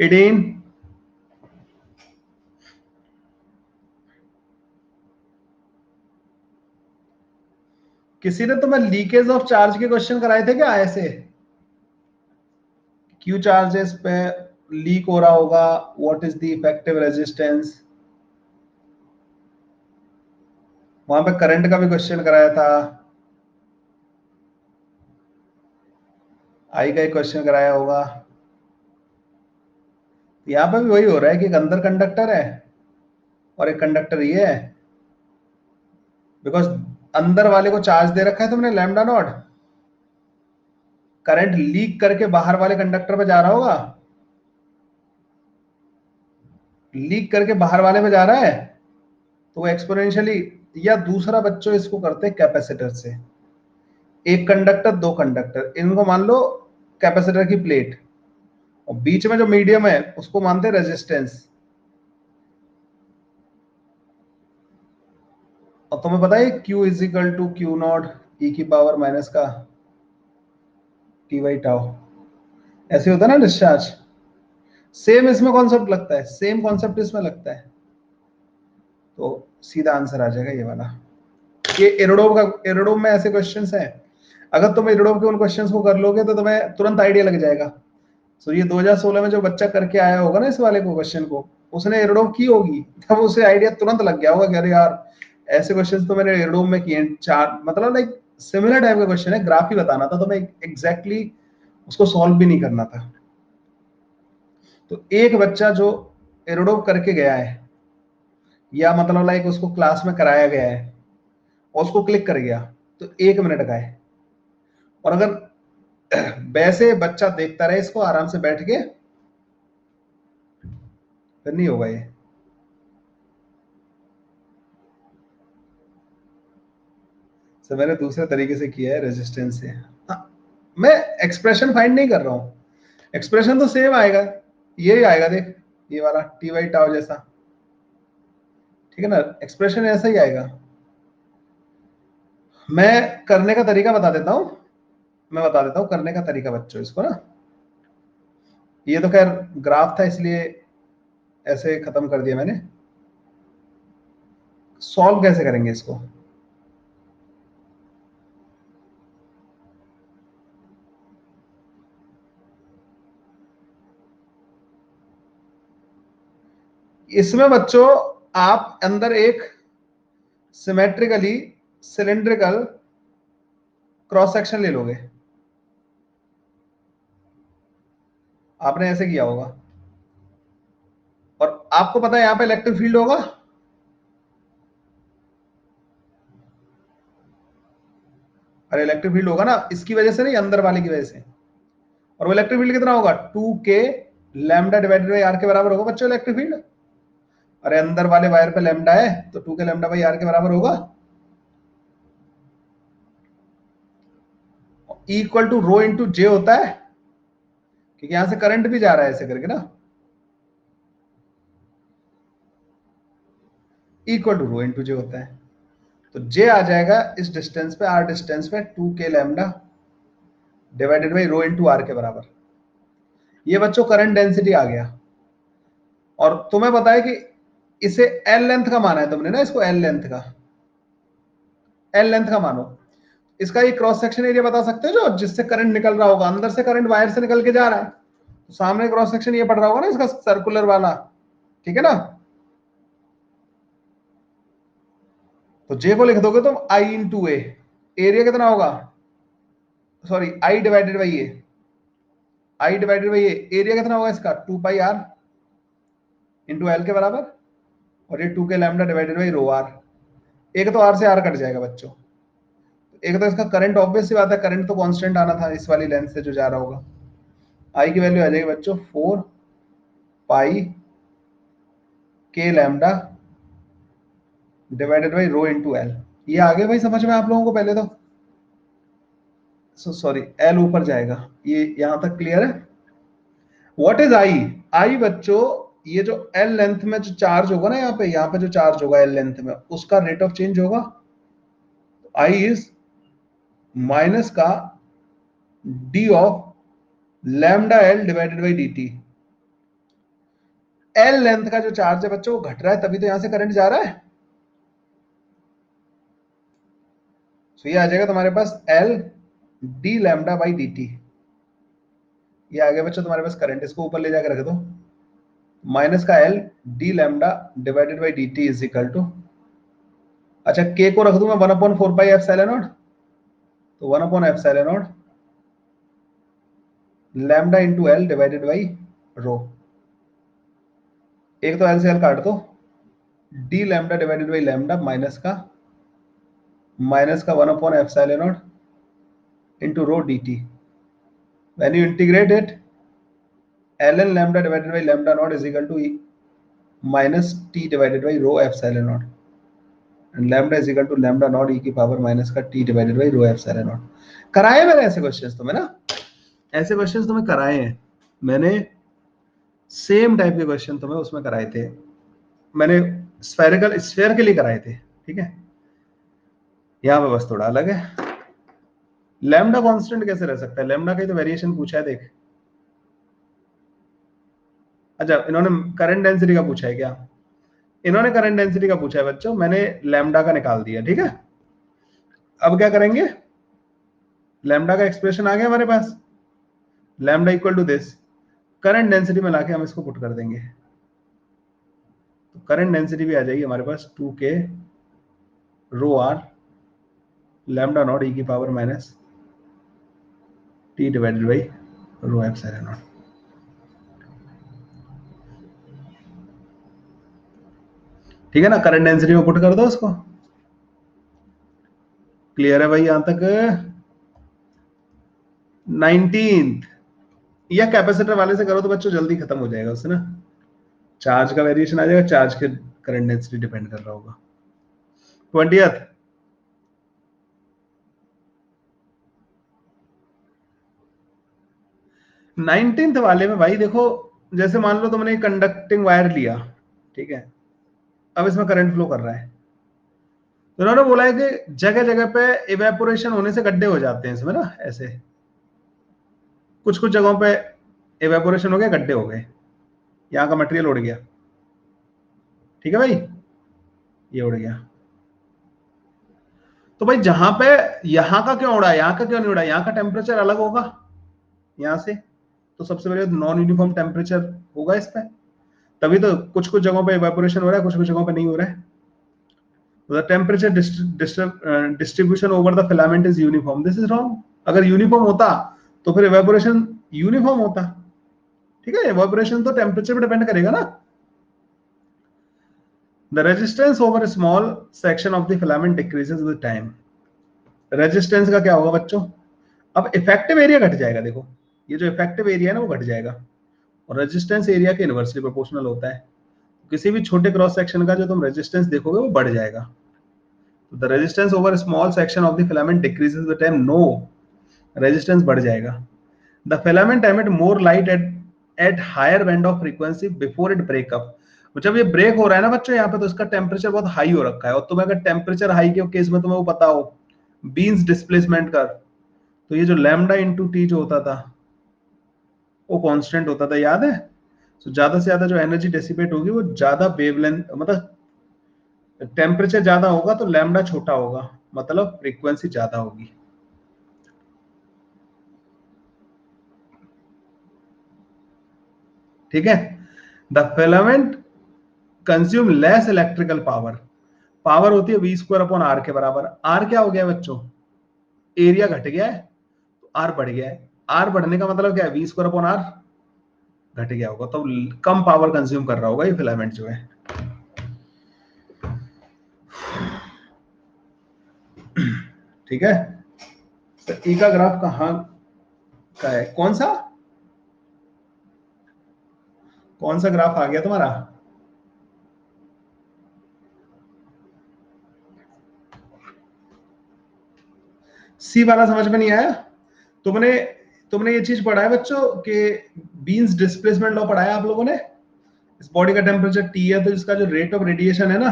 18, किसी ने तुम्हें लीकेज ऑफ चार्ज के क्वेश्चन कराए थे क्या ऐसे? क्यू चार्जेस पे लीक हो रहा होगा, what is the effective resistance, वहां पे करंट का भी क्वेश्चन कराया था, आई का एक क्वेश्चन कराया होगा। यहां पे भी वही हो रहा है कि एक अंदर कंडक्टर है और एक कंडक्टर ये है, बिकॉज अंदर वाले को चार्ज दे रखा है तुमने लैम्डा नॉट, करंट लीक करके बाहर वाले कंडक्टर पे जा रहा होगा, लीक करके बाहर वाले पे जा रहा है, तो वो एक्सपोनेंशियली, या दूसरा बच्चों इसको करते हैं कैपेसिटर से, एक कंडक्टर दो कंडक्टर, इनको मान लो कैपेसिटर की प्लेट, और बीच में जो मीडियम है उसको मानते हैं रेजिस्टेंस। और तुम्हें पता है Q is equal to Q not E की पावर माइनस का टी बाई टाउ, ऐसे होता है ना डिस्चार्ज। सेम इसमें कॉन्सेप्ट लगता है, सेम कॉन्सेप्ट इसमें लगता है, तो सीधा आंसर आ जाएगा ये वाला। ये एरोडोम का, एरोडोम में ऐसे क्वेश्चंस हैं, अगर तुम एरोडोम के उन क्वेश्चंस को कर लोगे तो तुम्हें तुरंत आइडिया लग जाएगा। सो ये 2016 में जो बच्चा करके आया होगा ना इस वाले को क्वेश्चन को, उसने एरोडोम की होगी, तब उसे आइडिया तुरंत लग गया होगा कि अरे यार ऐसे क्वेश्चंस तो मैंने एरोडोम में किए, चार मतलब लाइक सिमिलर टाइप का क्वेश्चन है, ग्राफ ही बताना था, तो मैं एग्जैक्टली उसको सॉल्व भी नहीं करना था। तो एक बच्चा जो एरोडोम करके गया है, या मतलब लाइक उसको क्लास में कराया गया है और उसको क्लिक कर गया, तो 1 मिनट का है। और अगर वैसे बच्चा देखता रहे इसको आराम से बैठ के, फिर नहीं होगा ये। तो मैंने दूसरे तरीके से किया है, रेजिस्टेंस से। हाँ, मैं एक्सप्रेशन फाइंड नहीं कर रहा हूं, एक्सप्रेशन तो सेम आएगा, ये ही आएगा, देख ये वाला टी बाई टाउ जैसा, ठीक है ना, एक्सप्रेशन ऐसा ही आएगा। मैं करने का तरीका बता देता हूं, मैं बता देता हूं करने का तरीका बच्चों इसको ना। ये तो खैर ग्राफ था इसलिए ऐसे खत्म कर दिया मैंने। सॉल्व कैसे करेंगे इसको? इसमें बच्चों आप अंदर एक सिमेट्रिकली सिलेंड्रिकल क्रॉस सेक्शन ले लोगे, आपने ऐसे किया होगा, और आपको पता है यहां पे इलेक्ट्रिक फील्ड होगा, और इलेक्ट्रिक फील्ड होगा ना, इसकी वजह से नहीं, अंदर वाले की वजह से। और वो इलेक्ट्रिक फील्ड कितना होगा? 2k lambda divided by are के बराबर होगा बच्चों इलेक्ट्रिक फील्ड। अरे अंदर वाले वायर पे लैम्डा है तो 2k लैम्डा बाई आर के बराबर होगा। इक्वल टू रो इंटू जे होता है, क्योंकि यहां से करंट भी जा रहा है ऐसे करके ना, इक्वल टू रो इंटू जे होता है। तो जे आ जाएगा इस डिस्टेंस पे, आर डिस्टेंस पे 2k lambda divided by rho into R के बराबर। ये बच्चों करंट डेंसिटी आ गया। और तुम्हें पता है कि इसे एल लेंथ का माना है तुमने ना, इसको एल लेंथ का, एल लेंथ का मानो। इसका ये क्रॉस सेक्शन एरिया बता सकते हो जो जिससे करंट निकल रहा होगा, अंदर से करंट वायर से निकल के जा रहा है, तो सामने क्रॉस सेक्शन ये पड़ रहा होगा ना इसका, सर्कुलर वाला, ठीक है ना। तो जे को लिख दोगे तुम आई इंटू ए, एरिया कितना होगा, sorry I divided by A, I divided by A, area कितना होगा इसका 2 पाई आर इंटू एल के बराबर, और ये 2 के lambda divided by rho R. एक तो आर से आर कट जाएगा बच्चों, एक तो इसका करंट ऑब्वियस सी बात है, करंट तो कांस्टेंट आना था इस वाली लेंथ से जो जा रहा होगा। आई की वैल्यू आ जाएगी बच्चों 4 पाई के lambda divided by rho into L. ये आगे भाई समझ में आप लोगों को पहले तो, सॉरी एल ऊपर जाएगा, ये यहां तक क्लियर है। व्हाट इज आई, आई बच्चों ये जो एल लेंथ में जो चार्ज होगा ना, यहाँ पे जो चार्ज होगा एल लेंथ में, उसका रेट ऑफ चेंज होगा। आई इज माइनस का D of lambda L divided by D T. L length का जो चार्ज है बच्चों वो घट रहा है, तभी तो यहां से करंट जा रहा है। तो ये आ जाएगा तुम्हारे पास L D lambda by D T. ये आ गया बच्चों तुम्हारे पास करंट, इसको ऊपर ले जाकर रख दो, माइनस का L D lambda divided by D T is equal to, अच्छा के को रख दूंगा 1/4 पाई एप्सिलॉन नॉट, तो 1/एप्सिलॉन not lambda into L divided by rho. एक तो एल से एल काट दो, D lambda divided by lambda minus का 1/एप्सिलॉन not into rho D T. When you integrate it, ln lambda divided by lambda naught is equal to minus t divided by rho epsilon naught, and lambda is equal to lambda naught e की power minus का t divided by rho epsilon naught। कराए मैंने ऐसे questions तुम्हें ना, ऐसे questions तुम्हें कराए हैं मैंने, सेम टाइप के क्वेश्चन तुम्हें उसमें कराए थे मैंने, स्फेरिकल स्फीयर के लिए कराए थे, ठीक है। यहाँ पे बस थोड़ा अलग है। लैम्डा कांस्टेंट कैसे रह सकता है, लैम्डा का तो वेरिएशन पूछा है देख। अच्छा इन्होंने करंट डेंसिटी का पूछा है क्या, इन्होंने करंट डेंसिटी का पूछा है बच्चों, मैंने लैम्डा का निकाल दिया, ठीक है। अब क्या करेंगे, लैम्डा का एक्सप्रेशन आ गया हमारे पास, lambda equal to this, current density में लाके हम इसको पुट कर देंगे, तो करंट डेंसिटी भी आ जाएगी हमारे पास 2k rho R lambda not E की power minus T divided by rho epsilon not. ठीक है ना, करंट डेंसिटी में पुट कर दो उसको। क्लियर है भाई यहां तक। 19th या कैपेसिटर वाले से करो तो बच्चों जल्दी खत्म हो जाएगा उससे ना, चार्ज का वेरिएशन आ जाएगा, चार्ज के करंट डेंसिटी डिपेंड कर रहा होगा। 20th 19th वाले में भाई देखो, जैसे मान लो तुमने कंडक्टिंग वायर लिया, ठीक है, अब इसमें करंट फ्लो कर रहा है, तो उन्होंने बोला है कि जगह जगह पे इवेपोरेशन होने से गड्ढे हो जाते हैं इसमें ना, ऐसे कुछ कुछ जगहों पे इवेपोरेशन हो गया, गड्ढे हो गए, यहाँ का मटेरियल उड़ गया, ठीक है भाई, ये उड़ गया। तो भाई जहां पे यहाँ का क्यों उड़ा, यहाँ का क्यों नहीं उड़ा, यहाँ का टेम्परेचर अलग होगा यहाँ से, तो सबसे पहले नॉन यूनिफॉर्म टेम्परेचर होगा इस पे, तभी तो कुछ कुछ जगहों पे इवेपोरेशन हो रहा है, कुछ कुछ जगहों पे नहीं हो रहा है। The temperature distribution over the filament is uniform. This is wrong. अगर यूनिफॉर्म होता तो फिर इवेपोरेशन यूनिफॉर्म होता, ठीक है, इवेपोरेशन तो टेम्परेचर पे डिपेंड करेगा ना। The resistance over a small section of the filament decreases with time. Resistance का क्या होगा बच्चों, अब इफेक्टिव एरिया घट जाएगा, देखो ये जो इफेक्टिव एरिया है ना वो घट जाएगा, और रेजिस्टेंस एरिया के इनवर्सली प्रोपोर्शनल होता है, किसी भी छोटे क्रॉस सेक्शन का जो तुम रेजिस्टेंस देखोगे वो बढ़ जाएगा। The resistance over a small section of the filament decreases with time, no, resistance बढ़ जाएगा। The filament emit more light at higher band of frequency before it break up. जब ये ब्रेक हो रहा है ना बच्चों यहाँ पे, तो इसका टेम्परेचर बहुत हाई हो रखा है, और तुम्हें अगर टेम्परेचर हाई के केस में तुम्हें वो पता हो बीन्स डिस्प्लेसमेंट का, तो ये जो लैम्डा इंटू टी जो होता था वो कांस्टेंट होता था, याद है? तो ज्यादा से ज्यादा जो एनर्जी डेसिपेट होगी वो ज्यादा वेवलेंथ, मतलब टेम्परेचर ज्यादा होगा तो लैम्डा छोटा होगा, मतलब फ्रीक्वेंसी ज्यादा होगी। ठीक है। The filament consume less electrical power. Power होती है वी स्क्वायर अपॉन आर के बराबर। आर क्या हो गया बच्चों? एरिया घट गया है, तो आर बढ़ गया है। आर बढ़ने का मतलब क्या है? वी स्क्वायर अपॉन आर घट गया होगा, तो कम पावर कंज्यूम कर रहा होगा ये फिलामेंट जो है। ठीक है। तो ई का ग्राफ कहाँ का है? कौन सा ग्राफ आ गया तुम्हारा? सी वाला समझ में नहीं आया? तुमने तुमने ये चीज पढ़ा है बच्चों कि बीन्स डिस्प्लेसमेंट लॉ पढ़ा है आप लोगों ने? इस बॉडी का टेम्परेचर टी है, तो इसका जो रेट ऑफ रेडिएशन है ना,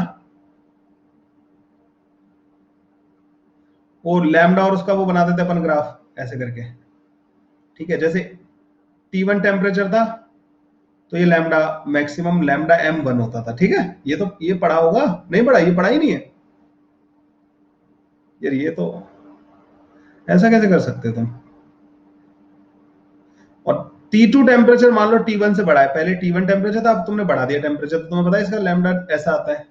वो लैम्डा और उसका वो बना देते अपन ग्राफ ऐसे करके। ठीक है, जैसे T1 टेम्परेचर था तो ये लैम्डा मैक्सिमम लैम्डा M1 होता था। ठीक है, ये तो ये पढ़ा होगा, नहीं पढ़ा? ये पढ़ा ही नहीं है यार, ये तो ऐसा कैसे कर सकते हो तुम? और T2 टेम्परेचर मान लो T1 से बड़ा है, पहले T1 टेम्परेचर था, अब तुमने बढ़ा दिया टेम्परेचर, तो तुम्हें पता है इसका लैम्डा ऐसा आता है,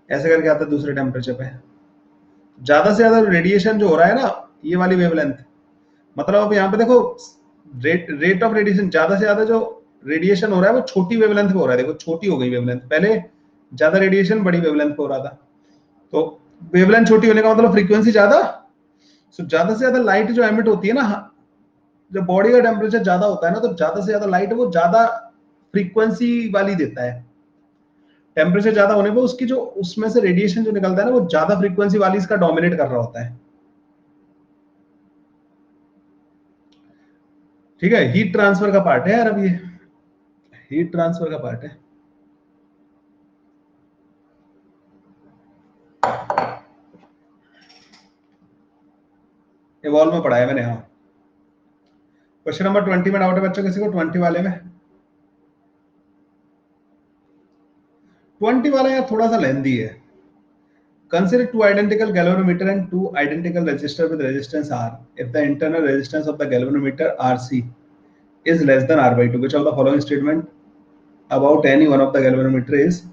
ऐसे करके आता है दूसरे टेम्परेचर पे। ज्यादा से ज्यादा रेडिएशन जो हो रहा है ना, ये वाली वेवलेंथ, मतलब अब यहाँ पे देखो रेट ऑफ रेडिएशन, ज्यादा से ज्यादा जो रेडिएशन हो रहा है वो छोटी वेवलेंथ पे हो रहा है। देखो छोटी हो गई वेवलेंथ, पहले ज्यादा रेडिएशन बड़ी वेवलेंथ पे हो रहा था, तो वेवलेंथ छोटी होने का मतलब फ्रीक्वेंसी ज्यादा। सो ज्यादा से ज्यादा लाइट जो एमिट होती है ना, जब बॉडी का टेम्परेचर ज्यादा होता है ना, तो ज्यादा से ज्यादा लाइट वो ज्यादा फ्रीक्वेंसी वाली देता है। टेम्परेचर ज्यादा होने पर उसकी जो उसमें से रेडिएशन जो निकलता है ना, वो ज्यादा फ्रीक्वेंसी वाली इसका डोमिनेट कर रहा होता है। ठीक है, हीट ट्रांसफर का पार्ट है यार, अब ये हीट ट्रांसफर का पार्ट है। इवॉल्व में पढ़ा है मैंने, हाँ। क्वेश्चन नंबर 20 में डाउट है बच्चों किसी को? 20 वाले में, 20 वाला यार थोड़ा सा लेंदी है। Consider two identical galvanometer and two identical resistor with resistance R. If the internal resistance of the galvanometer RC is less than R by 2, which of the following statement about any one of the galvanometer is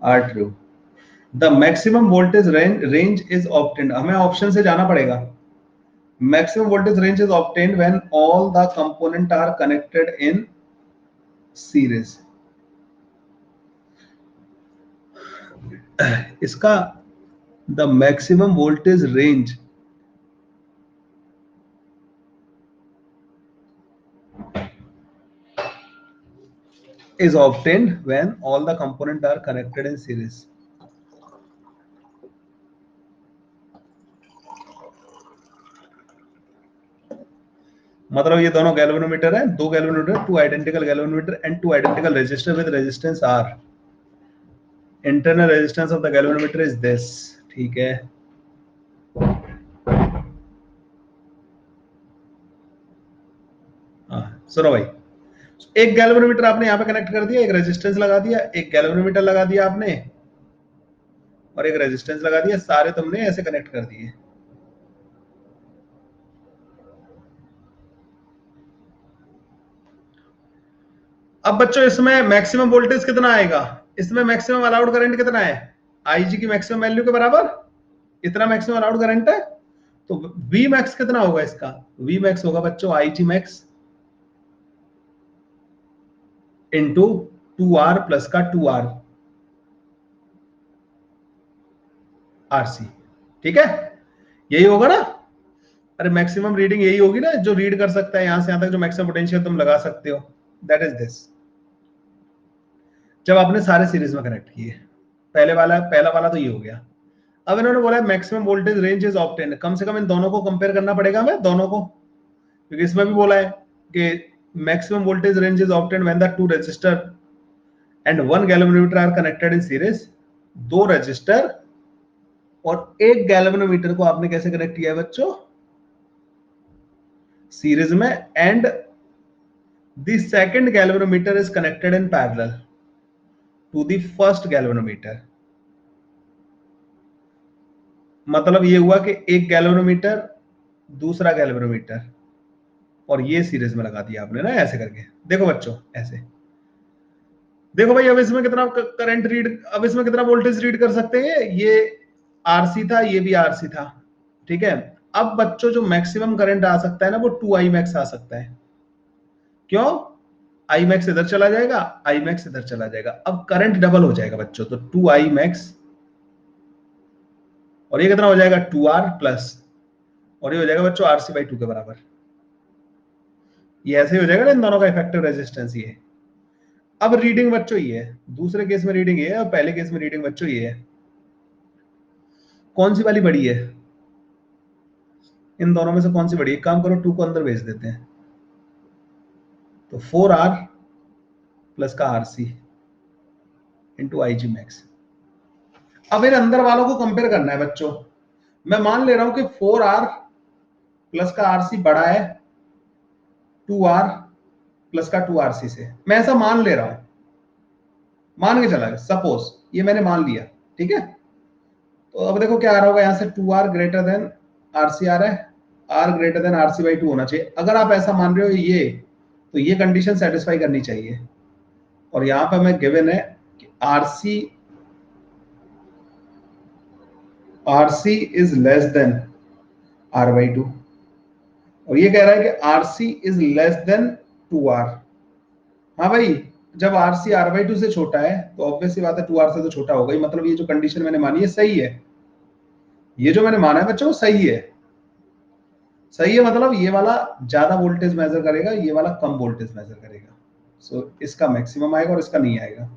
R true? The maximum voltage range is obtained. हमें option से जाना पड़ेगा। Maximum voltage range is obtained when all the components are connected in series. इसका the maximum voltage range is obtained when all the components are connected in series. मतलब ये दोनों galvanometer है, दो galvanometer, two identical galvanometer and two identical resistor with resistance R. Internal resistance of the galvanometer is this. ठीक है, सुनो भाई, एक गैल्वेनोमीटर आपने यहाँ पे कनेक्ट कर दिया, एक रेजिस्टेंस लगा दिया, एक गैल्वेनोमीटर लगा दिया आपने और एक रेजिस्टेंस लगा दिया, सारे तुमने ऐसे कनेक्ट कर दिए। अब बच्चों इसमें मैक्सिमम वोल्टेज कितना आएगा? इसमें मैक्सिमम अलाउड करंट कितना है? आईजी की मैक्सिमम वैल्यू के बराबर इतना मैक्सिमम अलाउड करंट है, तो वी मैक्स कितना होगा इसका? वी मैक्स होगा बच्चों IG max into 2R plus का 2R आरसी। ठीक है, यही होगा ना? अरे मैक्सिमम रीडिंग यही होगी ना, जो रीड कर सकता है यहां से यहां तक, जो मैक्सिमम पोटेंशियल तुम लगा सकते हो, दैट इज दिस। जब आपने सारे सीरीज में कनेक्ट किए, पहला वाला तो ये हो गया। अब इन्होंने बोला maximum voltage range is obtained, कम से कम इन दोनों को कंपेयर करना पड़ेगा हमें, दोनों को, क्योंकि इसमें भी बोला है कि maximum voltage range is obtained when the two resistor and one galvanometer are connected in series. दो रेजिस्टर और एक गैल्वेनोमीटर को आपने कैसे कनेक्ट किया है बच्चों, सीरीज में, and the second galvanometer is connected in parallel to the first galvanometer. मतलब ये हुआ कि एक गैल्वेनोमीटर, दूसरा गैल्वेनोमीटर, और ये सीरीज में लगा दिया आपने ना, ऐसे करके। देखो बच्चों ऐसे, देखो भाई अब इसमें कितना करंट रीड, अब इसमें कितना वोल्टेज रीड कर सकते हैं, ये आरसी था, ये भी आरसी था, ठीक है। अब बच्चों जो मैक्सिमम करंट आ सकता है ना, वो 2 मैक्स आ सकता है। क्यों? आई मैक्स इधर चला जाएगा, आई मैक्स इधर चला जाएगा, अब करंट डबल हो जाएगा बच्चों। तो 2 मैक्स, और ये कितना हो जाएगा 2R प्लस, और ये हो जाएगा बच्चों RC/2 के बराबर। ये ऐसे ही हो जाएगा ना इन दोनों का इफेक्टिव रेजिस्टेंस ये। अब रीडिंग बच्चों ये है, दूसरे केस में रीडिंग ये है और पहले केस में रीडिंग बच्चों ये है। कौन सी वाली बड़ी है? इन दोनों में से कौन सी बड़ी है? काम करो 2 को अंदर भेज देते हैं, तो 4R प्लस का RC इंटू IG मैक्स। अब इन अंदर वालों को कंपेयर करना है बच्चों। मैं मान ले रहा हूं कि 4R प्लस का RC बड़ा है 2R प्लस का 2RC से, मैं ऐसा मान ले रहा हूं, मान के चला, सपोज ये मैंने मान लिया, ठीक है। तो अब देखो क्या आ रहा होगा, यहां से 2R ग्रेटर देन RC आ रहा है, R ग्रेटर देन RC/2 होना चाहिए। अगर आप ऐसा मान रहे हो ये, तो ये कंडीशन सेटिस्फाई करनी चाहिए। और यहां पर मैं गिवन है कि RC is less than R/2, और ये कह रहा है कि RC is less than 2R। हाँ भाई, जब RC R/2 से छोटा है तो ऑब्वियस सी बात है 2R से तो छोटा होगा ही, मतलब ये जो कंडीशन मैंने मानी है सही है, ये जो मैंने माना है बच्चों सही है। सही है मतलब ये वाला ज्यादा वोल्टेज मेजर करेगा, ये वाला कम वोल्टेज मेजर करेगा। सो इसका मैक्सिमम आएगा और इसका नहीं आएगा।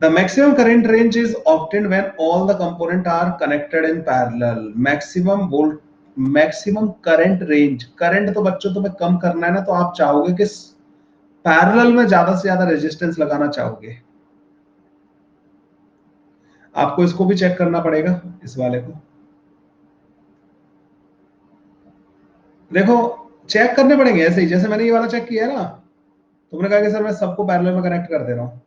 The maximum current range is obtained when all the components are connected in parallel. Maximum current range, current तो बच्चों तुम्हें कम करना है ना, तो आप चाहोगे कि पैरेलल में ज्यादा से ज्यादा रेजिस्टेंस लगाना चाहोगे। आपको इसको भी चेक करना पड़ेगा, इस वाले को। देखो चेक करने पड़ेंगे ऐसे ही, जैसे मैंने ये वाला चेक किया है ना, तुमने कहा कि सर मैं सबको पैरेलल में कनेक्ट कर दे रहा हूं।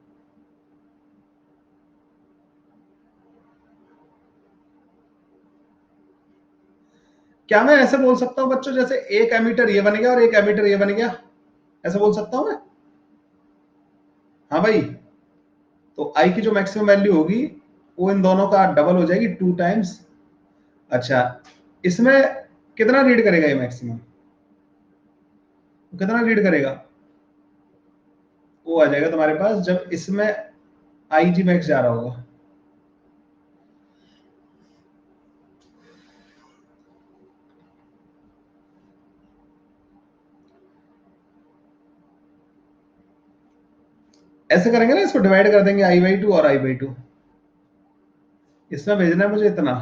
क्या मैं ऐसे बोल सकता हूं बच्चों, जैसे एक एमीटर ये बन गया और एक एमीटर ये बन गया, ऐसे बोल सकता हूं मैं? हाँ भाई, तो आई की जो मैक्सिमम वैल्यू होगी वो इन दोनों का डबल हो जाएगी, 2 टाइम्स। अच्छा, इसमें कितना रीड करेगा ये मैक्सिमम, कितना रीड करेगा? वो आ जाएगा तुम्हारे पास जब इसमें IG मैक्स जा रहा होगा। ऐसे करेंगे ना, इसको डिवाइड कर देंगे I/2 और I/2, इसमें भेजना है मुझे इतना।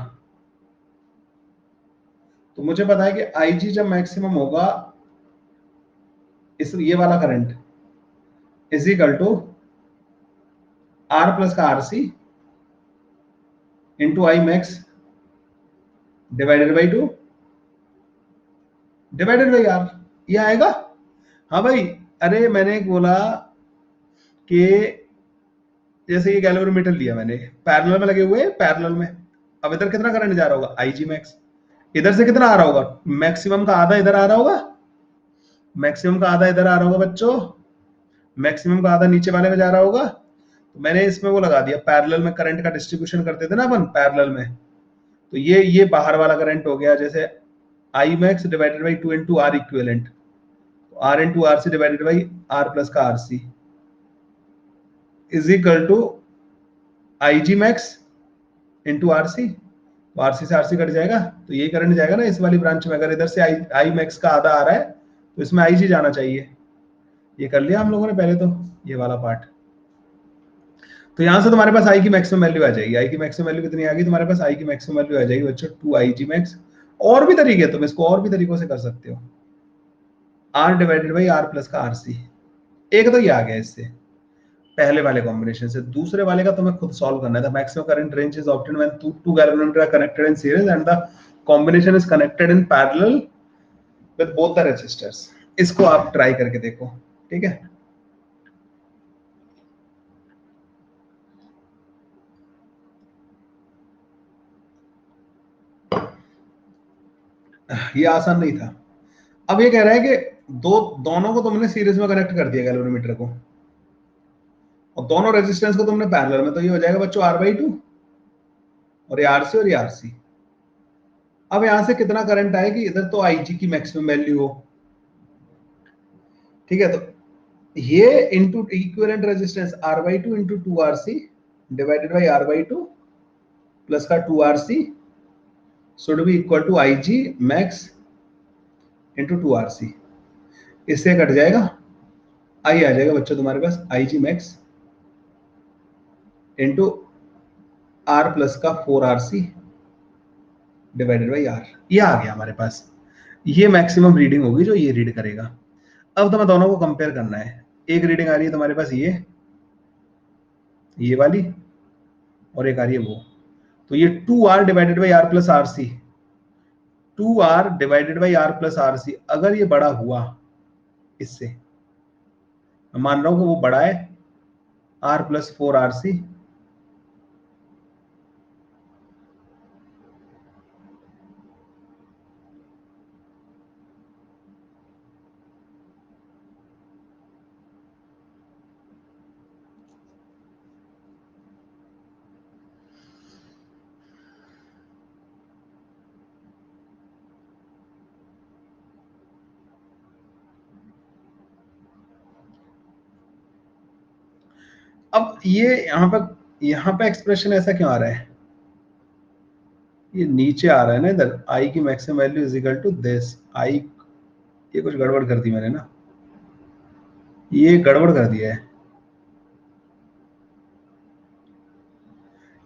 तो मुझे पता है कि IG जब मैक्सिमम होगा, इस ये वाला current is equal to R plus का RC into I max divided by 2 divided by R, ये आएगा। हाँ भाई, अरे मैंने बोला कि जैसे ये गैल्वेनोमीटर लिया मैंने, पैरेलल में लगे हुए हैं, पैरेलल में। अब इधर कितना करंट जा रहा होगा IG मैक्स, इधर से कितना आ रहा होगा, मैक्सिमम का आधा इधर आ रहा होगा, मैक्सिमम का आधा इधर आ रहा होगा बच्चों, मैक्सिमम का आधा नीचे वाले में जा रहा होगा। तो मैंने इसमें वो लगा दिया, पैरेलल में करंट का डिस्ट्रीब्यूशन करते थे ना अपन पैरेलल में, तो ये बाहर वाला करंट हो गया, जैसे I max divided by 2 into R equivalent, R into RC divided by R plus का RC is equal to IG max into RC। तो RC से RC कट जाएगा, तो यही करंट जाएगा ना इस वाली ब्रांच में। अगर इधर से I मैक्स का आधा आ रहा है तो इसमें IG जाना चाहिए। ये कर लिया हम लोगों ने पहले तो, ये वाला पार्ट। तो यहां से तुम्हारे पास आई की मैक्सिमम वैल्यू आ जाएगी। आई की मैक्सिमम वैल्यू कितनी आ गई तुम्हारे पास? आई की मैक्सिमम वैल्यू आ जाएगी बच्चों 2 IG मैक्स। और भी तरीके, तुम इसको और भी तरीकों से कर सकते हो। R divided by R plus का आरसी। एक तो ये आ गया इससे, पहले वाले कॉम्बिनेशन से। दूसरे वाले का तुम्हें खुद सॉल्व करना है। Maximum current range is obtained when two galvanometer are connected in series and the combination is connected in parallel with both the resistors. इसको आप ट्राई करके देखो, ठीक है। ये आसान नहीं था। अब ये कह रहा है कि दोनों को तुमने सीरीज में कनेक्ट कर दिया गैल्वेनोमीटर को, और दोनों रेजिस्टेंस को तुमने पैरेलल में, तो ये हो जाएगा बच्चों R/2, और ये RC और ये RC। अब यहां से कितना करंट आएगी? इधर तो IG की मैक्सिमम वैल्यू हो, ठीक है। तो ये into equivalent resistance R/2 into 2RC divided by R/2 plus का 2RC should be equal to IG max into 2RC। इससे कट जाएगा, आई आ जाएगा बच्चों तुम्हारे पास IG max into R plus का 4RC डिवाइडेड बाई R। ये आ गया हमारे पास। ये मैक्सिमम रीडिंग होगी जो ये रीड करेगा। अब तुम्हें दोनों को कंपेयर करना है। एक रीडिंग आ रही है तुम्हारे पास ये वाली, और एक आ रही है वो। तो ये 2R divided by R plus RC, 2R divided by R plus RC अगर ये बड़ा हुआ इससे, मैं मान रहा हूं कि वो बड़ा है R प्लस 4RC, अब ये यहां पे एक्सप्रेशन ऐसा क्यों आ रहा है? ये नीचे आ रहा है ना इधर, आई की maximum value is equal to this I. ये कुछ गड़बड़ कर दी मैंने ना, ये गड़बड़ कर दिया है,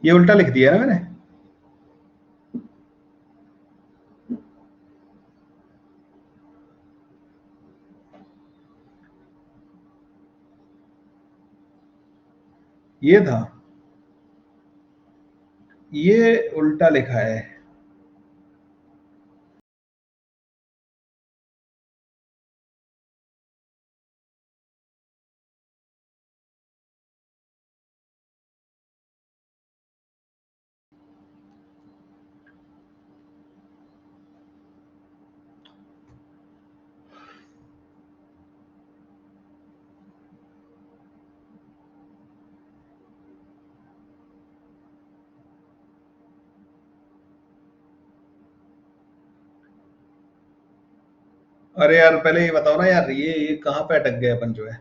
ये उल्टा लिख दिया है ना मैंने। ये था, ये उल्टा लिखा है। अरे यार पहले ये बताओ ना यार, ये कहाँ पे अटक गए अपन जो है।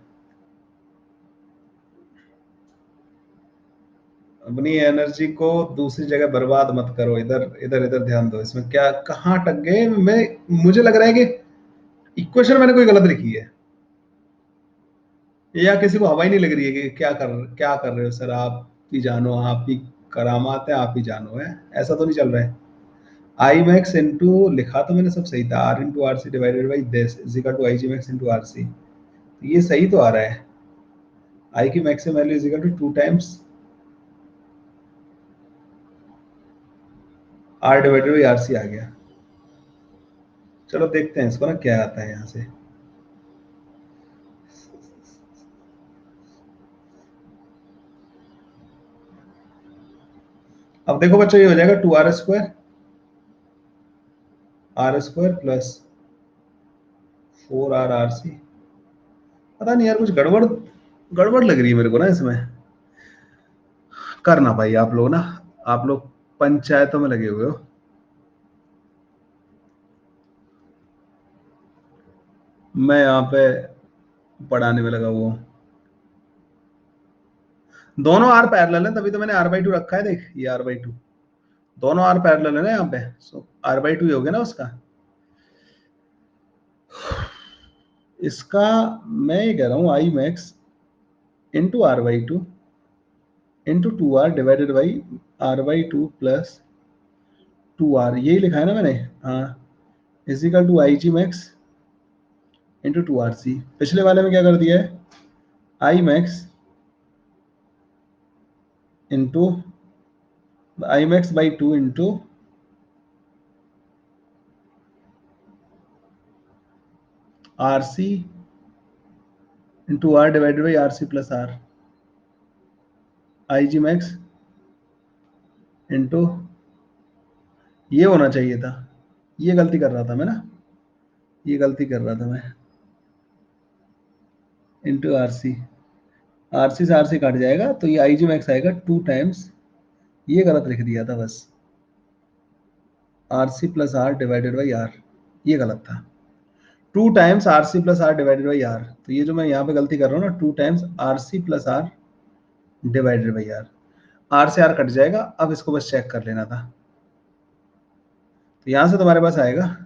अपनी एनर्जी को दूसरी जगह बर्बाद मत करो, इधर इधर इधर ध्यान दो। इसमें क्या कहाँ अटक गए? मैं मुझे लग रहा है कि इक्वेशन मैंने कोई गलत लिखी है, या किसी को हवा ही नहीं लग रही है कि क्या कर रहे हो सर, आप ही जानो, आप ही करामात है, आप ही जानो है। ऐसा तो नहीं चल रहा है। आई मैक्स इंटू लिखा तो मैंने सब सही था, R into RC divided by this is equal to IG max into RC। ये सही तो आ रहा है। आई की maximum value is equal to 2 times R divided by RC आ गया। चलो देखते हैं इसको ना क्या आता है यहाँ से। अब देखो बच्चों, ये हो जाएगा 2R² प्लस 4RRC। पता नहीं यार, कुछ गड़बड़ गड़बड़ लग रही है मेरे को ना इसमें। करना भाई आप लोग ना, आप लोग पंचायतों में लगे हुए हो। मैं यहाँ पे पढ़ाने में लगा हुआ हूँ। दोनों आर पैरेलल है, तभी तो मैंने R/2 रखा है। देख ये R/2, दोनों आर पैरेलल है ना यहाँ पे, सो R/2 ही हो गया ना उसका। इसका मैं ये कह रहा हूँ I max into R/2 into 2R divided by R/2 plus 2R, यही लिखा है ना मैंने, हाँ, is equal to IG max into 2RC। पिछले वाले में क्या कर दिया है, I मैक्स into I max by 2 into RC into R divided by RC plus R, IG max into, ये होना चाहिए था, ये गलती कर रहा था मैं ना, ये गलती कर रहा था मैं, इंटू RC, RC से RC काट जाएगा तो ये IG मैक्स आएगा 2 टाइम्स, ये गलत लिख दिया था बस, RC plus R divided by R, ये गलत था, 2 times RC plus R divided by R, तो ये जो मैं यहाँ पे गलती कर रहा हूँ ना, 2 times RC plus R divided by R, R से R कट जाएगा, अब इसको बस चेक कर लेना था, तो यहाँ से तुम्हारे पास आएगा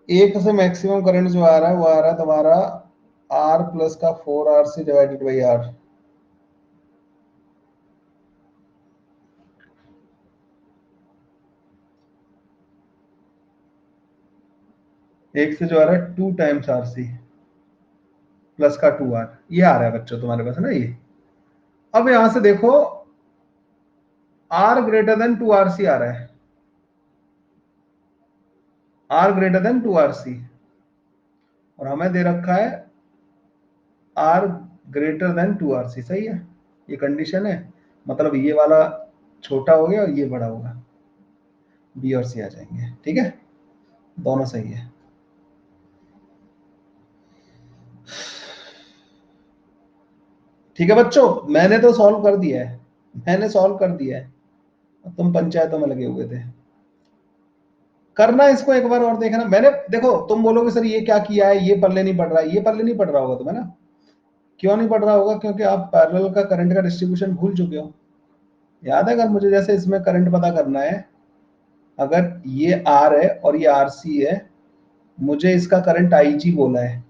एक से मैक्सिमम करंट जो आ रहा है वो आ रहा है तुम्हारा R प्लस का 4RC डिवाइडेड बाई R, एक से जो आ रहा है 2 टाइम्स RC प्लस का 2R, ये आ रहा है बच्चों तुम्हारे पास ना ये। अब यहां से देखो R ग्रेटर देन 2RC आ रहा है, R ग्रेटर देन 2RC, और हमें दे रखा है R ग्रेटर देन 2RC, सही है, ये कंडीशन है, मतलब ये वाला छोटा हो गया और ये बड़ा होगा, B और C आ जाएंगे, ठीक है, दोनों सही है। ठीक है बच्चों, मैंने तो सॉल्व कर दिया है, मैंने सॉल्व कर दिया है, तुम पंचायतों में लगे हुए थे, करना इसको एक बार और देखना। मैंने, देखो तुम बोलोगे सर ये क्या किया है, ये पल्ले नहीं पड़ रहा है, ये पल्ले नहीं पड़ रहा होगा तुम्हें ना, क्यों नहीं पड़ रहा होगा, क्योंकि आप पैरेलल का करंट का डिस्ट्रीब्यूशन भूल चुके हो। याद है, अगर मुझे जैसे इसमें करंट पता करना है, अगर ये R है और ये RC है, मुझे इसका करंट IG बोला है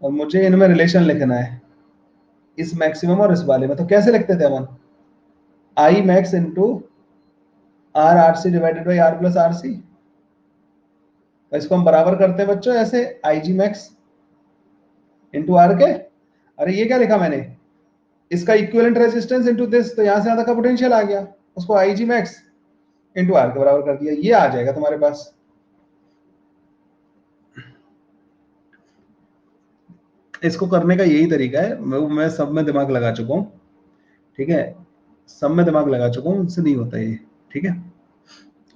और मुझे इनमें रिलेशन लिखना है, इस मैक्सिमम और इस वाले में, तो कैसे लिखते थे हम, I मैक्स into RC divided by R plus RC, इसको हम बराबर करते हैं बच्चों ऐसे, IG मैक्स इंटू R के, अरे ये क्या लिखा मैंने, इसका इक्विवेलेंट रेजिस्टेंस इनटू दिस, तो यहां से यहां तक का पोटेंशियल आ गया, उसको IG मैक्स इनटू R के बराबर कर दिया, ये आ जाएगा तुम्हारे पास। इसको करने का यही तरीका है, मैं सब में दिमाग लगा चुका हूँ, ठीक है, सब में दिमाग लगा चुका हूँ, उनसे नहीं होता ये, ठीक है।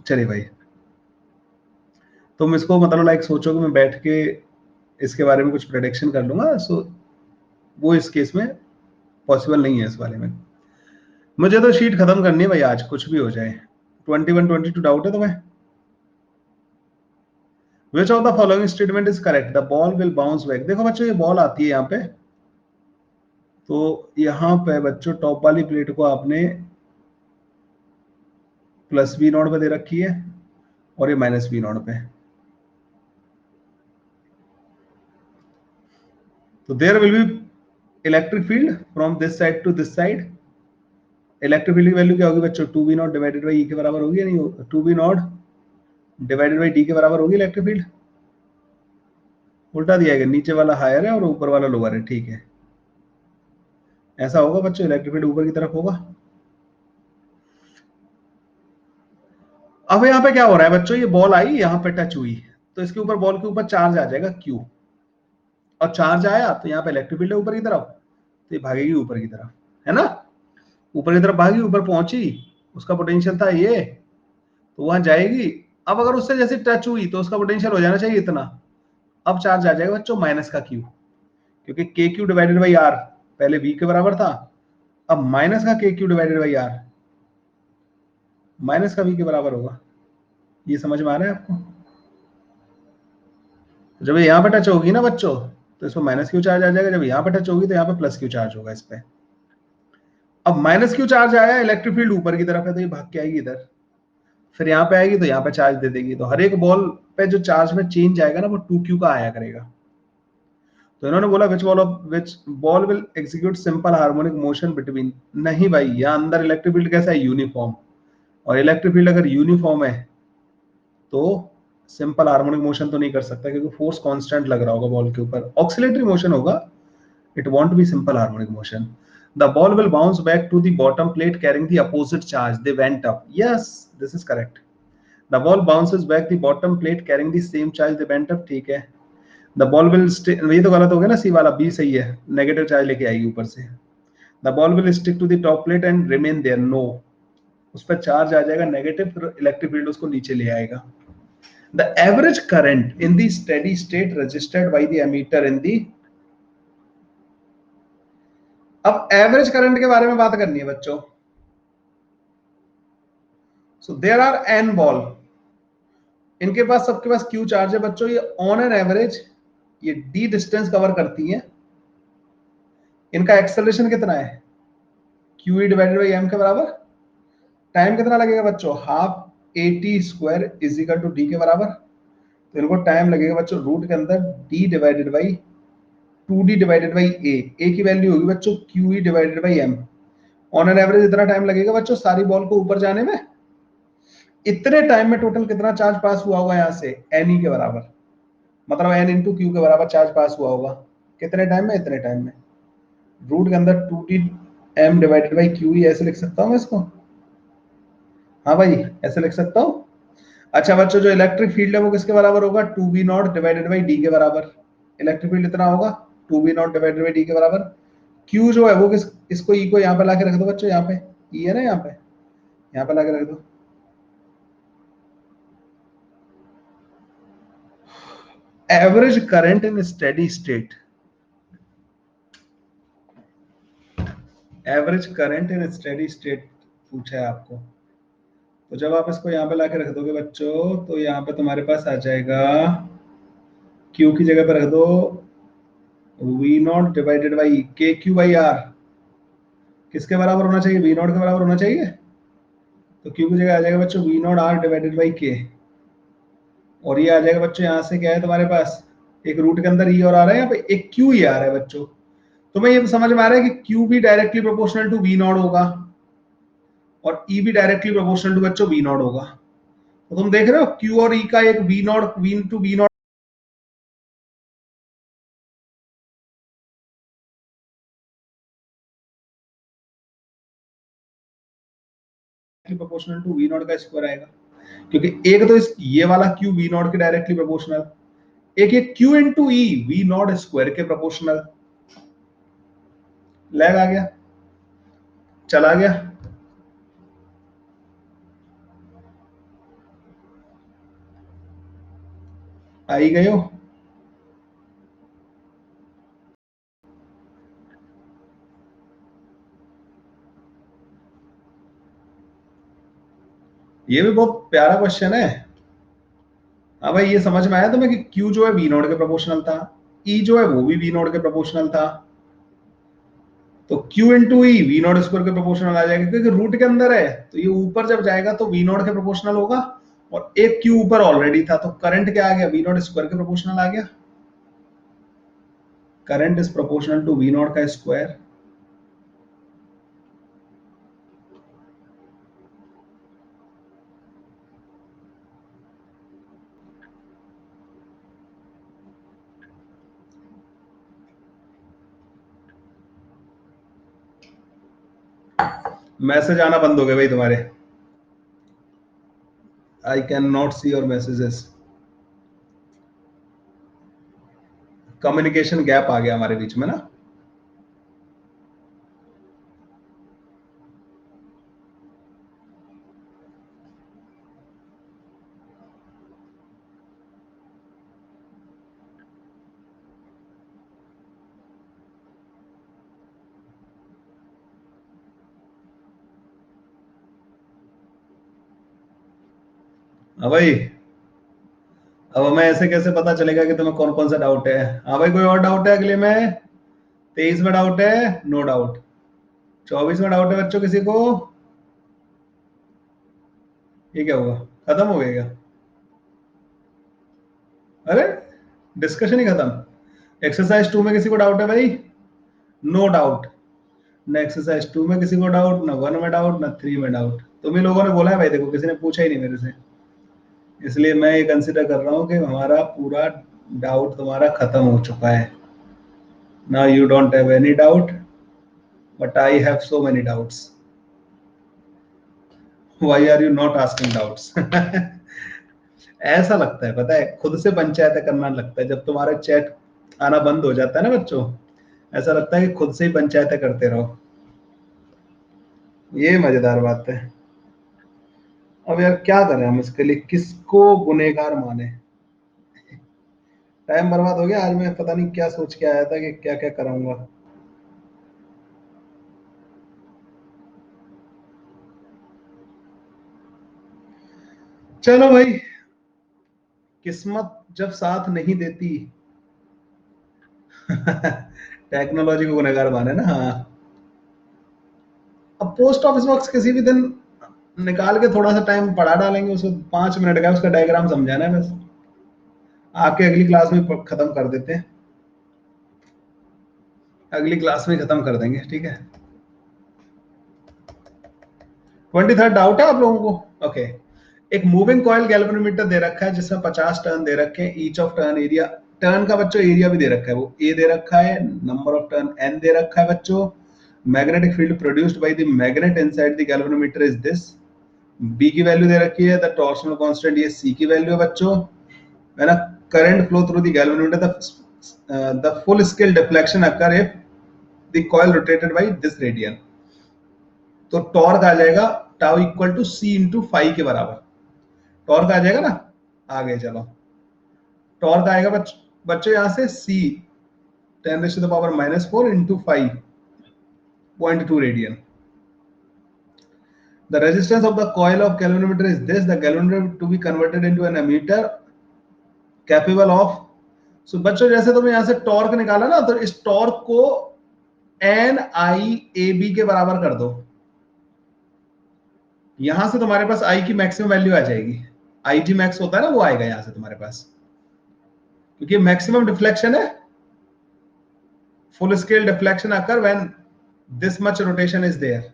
चलिए भाई, तुम इसको मतलब लाइक सोचो कि मैं बैठ के इसके बारे में कुछ प्रेडिक्शन कर लूंगा, सो वो इस केस में पॉसिबल नहीं है इस वाले में। मुझे तो शीट खत्म करनी है भाई आज, कुछ भी हो जाए। 21 22 डाउट है तुम्हें? Which of the following statement is correct? The ball will bounce back। देखो बच्चों, ये बॉल आती है यहाँ पे, तो यहाँ पे बच्चों टॉप वाली प्लेट को आपने प्लस V नॉट पे दे रखी है और ये माइनस V नॉट पे, तो there will be electric field from this side to this side. Electric field की वैल्यू क्या होगी बच्चों, 2V not divided by E के बराबर होगी या नहीं होगी, 2V not divided by D के बराबर होगी इलेक्ट्रिक फील्ड। उल्टा दिया गया, नीचे वाला हायर है और ऊपर वाला लोअर है, ठीक है, ऐसा होगा बच्चों, इलेक्ट्रिक फील्ड ऊपर की तरफ होगा। अब यहाँ पे क्या हो रहा है बच्चों, ये बॉल आई यहाँ पे टच हुई, तो इसके ऊपर, बॉल के ऊपर चार्ज आ जाएगा Q, और चार्ज आया तो यहाँ पे इलेक्ट्रिक फील्ड है ऊपर की तरफ, तो ये भागेगी ऊपर की तरफ, है ना, ऊपर की तरफ भागी, ऊपर पहुंची, उसका पोटेंशियल था ये, तो वहां जाएगी। अब अगर उससे जैसे टच हुई तो उसका पोटेंशियल हो जाना चाहिए इतना, अब चार्ज आ जाएगा बच्चों माइनस का Q, क्योंकि K Q divided by R पहले V के बराबर था, अब माइनस का K Q divided by R minus का V के बराबर होगा। ये समझ में आ रहा है आपको? जब ये यहाँ पे टच होगी ना बच्चों, तो इसमें माइनस क्यू चार्ज आ जाएगा, जब यहाँ पे टच होगी तो यहाँ पे प्लस क्यू चार्ज होगा इस पे। अब माइनस क्यू चार्ज आया, इलेक्ट्रिक फील्ड ऊपर की तरफ है तो ये भाग के आएगी इधर, फिर यहाँ पे आएगी तो यहाँ पे चार्ज दे देगी, तो हर एक बॉल पे जो चार्ज में चेंज आएगा ना वो 2q का आया करेगा। तो इन्होंने बोला which ball will execute simple harmonic motion between, नहीं भाई यहाँ अंदर इलेक्ट्रिक फील्ड कैसा है, यूनिफॉर्म, और इलेक्ट्रिक फील्ड अगर यूनिफॉर्म है तो सिंपल हार्मोनिक मोशन तो नहीं कर सकता, क्योंकि फोर्स कांस्टेंट लग रहा होगा बॉल के ऊपर, ऑक्सिलेटरी मोशन होगा, it won't be simple harmonic motion. The ball will bounce back to the bottom plate carrying the opposite charge. They went up. Yes, this is correct. The ball bounces back the bottom plate carrying the same charge. They went up. ठीक है. The ball will stay. ये तो गलत हो गया ना, सी वाला B सही है. नेगेटिव चार्ज लेके आएगी ऊपर से. The ball will stick to the top plate and remain there. No. उस पर चार्ज आ जाएगा नेगेटिव, फिर इलेक्ट्रिक फील्ड उसको नीचे ले आएगा. The average current in the steady state registered by the ammeter in the, अब एवरेज करंट के बारे में बात करनी है बच्चों. So there are N ball, इनके पास सबके पास क्यू चार्ज है बच्चों, ये ऑन एन एवरेज ये डी डिस्टेंस कवर करती हैं. इनका एक्सेलरेशन कितना है, Q E divided by M के बराबर. टाइम कितना लगेगा बच्चों, half A T square is equal to D के बराबर. तो इनको टाइम लगेगा बच्चों रूट के अंदर D divided by 2d divided by A की वैल्यू होगी बच्चों Q E divided by M. On an average इतना टाइम लगेगा बच्चों सारी बॉल को ऊपर जाने में. इतने टाइम में टोटल कितना चार्ज पास हुआ होगा यहाँ से, एन ई के बराबर, मतलब एन इंटू क्यू के बराबर चार्ज पास हुआ होगा. कितने टाइम में, इतने टाइम में. रूट के अंदर 2t m divided by Q, ऐसे लिख सकता हूँ मैं इसको. हाँ भाई ऐसे लिख सकता हूँ. अच्छा बच्चों जो इलेक्ट्रिक फील्ड है वो किसके बराबर होगा, 2b0 डिवाइडेड बाई डी के बराबर. इलेक्ट्रिक फील्ड इतना होगा 2b0 डिवाइडेड बाई डी के बराबर. क्यू जो है वो किस, इसको ई को यहाँ पे लाके रख दो बच्चों, यहाँ पे ई है ना, यहाँ पे लाके रख दो. Average current in steady state, average current in steady state पूछा है आपको. तो जब आप इसको यहाँ पे लाके रख दोगे बच्चों तो यहाँ पे तुम्हारे पास आ जाएगा, क्यू की जगह पे रख दो वी नॉट डिवाइडेड बाई के क्यू बाई आर. किसके बराबर होना चाहिए, वी नॉट के बराबर होना चाहिए. तो क्यू की जगह आ जाएगा बच्चों V not R divided by K, और ये आ जाएगा बच्चों यहाँ से क्या है तुम्हारे पास, एक रूट के अंदर ई और आ रहा है, यहाँ पे एक क्यू ही आ रहा है बच्चों. तुम्हें ये समझ में आ रहा है कि क्यू भी directly proportional to V not होगा और ई भी डायरेक्टली प्रोपोर्शनल टू बच्चों वी नॉट होगा. तो तुम देख रहे हो क्यू और ई का एक V not V to V not proportional to V not का स्क्वायर आएगा, क्योंकि एक तो इस ये वाला क्यू वी नॉट के डायरेक्टली प्रोपोर्शनल, एक ये Q into E V not square के प्रोपोर्शनल. लैग आ गया, चला गया. आई गए हो. ये भी बहुत प्यारा क्वेश्चन है. हाँ भाई ये समझ में आया तुम्हें कि क्यू जो है वी नॉट के प्रोपोर्शनल था, ई जो है वो भी वी नॉट के प्रोपोर्शनल था. तो Q into E V not square के प्रोपोर्शनल आ जाएगा, क्योंकि रूट के अंदर है तो ये ऊपर जब जाएगा तो वी नॉट के प्रोपोर्शनल होगा, और एक Q ऊपर ऑलरेडी था तो करंट क्या आ गया, वी नॉट स्क्वायर के प्रोपोर्शनल आ गया. Current is proportional to V not का स्क्वायर. मैसेज आना बंद हो गए भाई तुम्हारे. I can not see your messages. Communication gap आ गया हमारे बीच में ना. हाँ भाई. अब हमें ऐसे कैसे पता चलेगा कि तुम्हें कौन कौन सा डाउट है? हाँ भाई, कोई और डाउट है अगले में? 23 में डाउट है? No doubt. 24 में डाउट है बच्चों किसी को? ये क्या हुआ, खत्म हो गया क्या? अरे, डिस्कशन ही खत्म। एक्सरसाइज 2 में किसी को डाउट है भाई? No doubt. न एक्सरसाइज 2 में किसी को डाउट, न 1 में डाउट, न 3 में डाउट। तुम ही लोगों ने बोला है भाई, देखो किसी ने पूछा ही नहीं मेरे से, इसलिए मैं ये कंसिडर कर रहा हूँ कि हमारा पूरा डाउट तुम्हारा खत्म हो चुका है। Now you don't have any doubt, but I have so many doubts. Why are you not asking doubts? ऐसा लगता है, पता है, खुद से पंचायत करना लगता है जब तुम्हारा चैट आना बंद हो जाता है ना बच्चों। ऐसा लगता है कि खुद से ही पंचायतें करते रहो। ये मजेदार बात है। अब यार क्या करें हम इसके लिए, किसको गुनहगार माने? टाइम बर्बाद हो गया आज। मैं पता नहीं क्या सोच के आया था कि क्या क्या कराऊंगा। चलो भाई, किस्मत जब साथ नहीं देती। टेक्नोलॉजी को गुनहगार माने ना, हाँ। अब पोस्ट ऑफिस बॉक्स किसी भी दिन निकाल के थोड़ा सा टाइम पढ़ा डालेंगे उसको, 5 मिनट का उसका डायग्राम समझाना है बस। आके अगली क्लास में खत्म कर देते हैं। अगली क्लास में खत्म कर देंगे, ठीक है। 23rd डाउट है आप लोगों को? ओके। एक मूविंग कॉइल गैल्वेनोमीटर दे रखा है जिसमें 50 टर्न दे रखे हैं। Each of turn area, turn का बच्चों एरिया भी दे रखा है, वो ए दे रखा है। नंबर ऑफ टर्न एन दे रखा है बच्चों। Magnetic field produced by the magnet inside the galvanometer is this. B की वैल्यू दे रखी है, द टॉर्सनल कांस्टेंट ये सी की वैल्यू है बच्चों, है ना। Current flow through the galvanometer, the full scale deflection occur if the coil rotated by this radian. तो टॉर्क आ जाएगा tau equal to C into five के बराबर। टॉर्क आ जाएगा ना, आगे चलो। टॉर्क आएगा बच्चों यहां से सी 10⁻⁻4 into 5.2 radian. The resistance of the coil of galvanometer is this. The galvanometer to be converted into an ammeter capable of, so बच्चों जैसे तुमने यहां से टॉर्क निकाला ना, तो इस टॉर्क को एन आई ए बी के बराबर कर दो। यहां से तुम्हारे पास आई की मैक्सिमम वैल्यू आ जाएगी। आई जी मैक्स होता है ना, वो आएगा यहां से तुम्हारे पास, क्योंकि मैक्सिमम डिफ्लेक्शन है। Full scale deflection occur when this much rotation is there,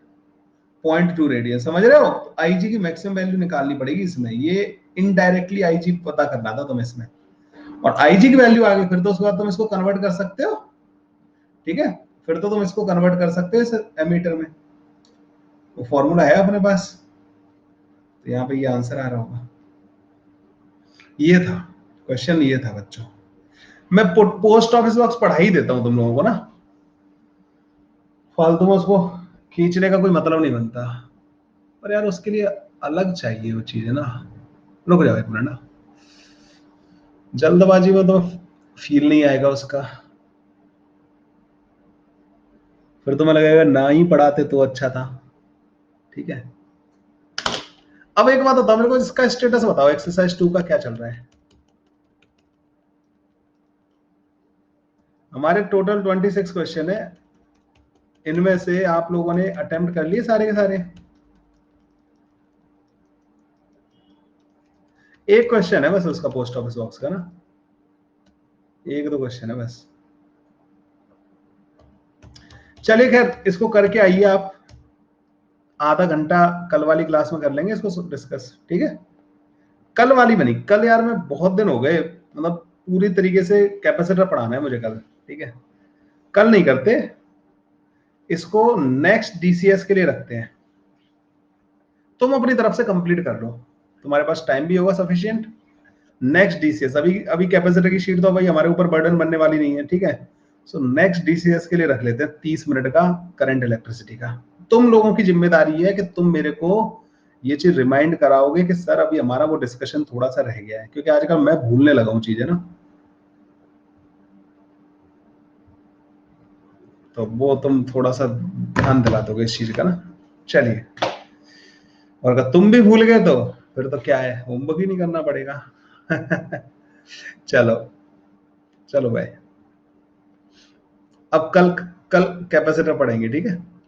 0.2 radian. समझ रहे हो? आईजी की मैक्सिमम वैल्यू निकालनी पड़ेगी इसमें। ये इनडायरेक्टली आईजी पता करना था तुम्हें इसमें, और आईजी की वैल्यू आ गई फिर तो उसके बाद तुम इसको कन्वर्ट कर सकते हो, ठीक है। फिर तो तुम इसको कन्वर्ट कर सकते हो इस एमीटर में, वो फॉर्मूला है अपने पास। तो यहाँ पे ये आंसर आ रहा होगा। ये था क्वेश्चन, ये था बच्चों। मैं पोस्ट ऑफिस बॉक्स पढ़ा ही देता हूँ तुम लोगों को ना, फालतू में उसको खींचने का कोई मतलब नहीं बनता। पर यार उसके लिए अलग चाहिए वो चीज, है ना। रुक जाओ एक मिनट ना, जल्दबाजी में तो फील नहीं आएगा उसका, फिर तुम्हें लगेगा ना ही पढ़ाते तो अच्छा था, ठीक है। अब एक बात बताओ मेरे को, इसका स्टेटस बताओ, एक्सरसाइज 2 का क्या चल रहा है? हमारे टोटल 26 क्वेश्चन है, इनमें से आप लोगों ने अटेम्प्ट कर लिए सारे के सारे? एक क्वेश्चन है बस उसका पोस्ट ऑफिस बॉक्स का ना, एक दो क्वेश्चन है बस। चलिए खैर, इसको करके आइए आप, आधा घंटा कल वाली क्लास में कर लेंगे इसको डिस्कस, ठीक है। कल वाली बनी, कल यार मैं बहुत दिन हो गए, मतलब पूरी तरीके से कैपेसिटर पढ़ाना है मुझे कल, ठीक है। कल नहीं करते इसको, नेक्स्ट डीसीएस के लिए रखते हैं। तुम अपनी तरफ से कंप्लीट कर लो, तुम्हारे पास टाइम भी होगा सफिशिएंट। नेक्स्ट डीसीएस, अभी अभी कैपेसिटर की शीट तो भाई हमारे ऊपर बर्डन बनने वाली नहीं है, ठीक है। सो नेक्स्ट डीसीएस के लिए रख लेते हैं 30 मिनट का करंट इलेक्ट्रिसिटी का। तुम लोगों की जिम्मेदारी है कि तुम मेरे को ये चीज रिमाइंड कराओगे कि सर अभी हमारा वो डिस्कशन थोड़ा सा रह गया है, क्योंकि आजकल मैं भूलने लगा हूँ चीजें ना, तो वो तुम थोड़ा सा ध्यान दिला दोगे इस चीज का ना। चलिए, और अगर तुम भी भूल गए तो फिर तो क्या है, होमवर्क ही नहीं करना पड़ेगा। चलो, चलो भाई। अब कल कल कैपेसिटर पढ़ेंगे, ठीक है।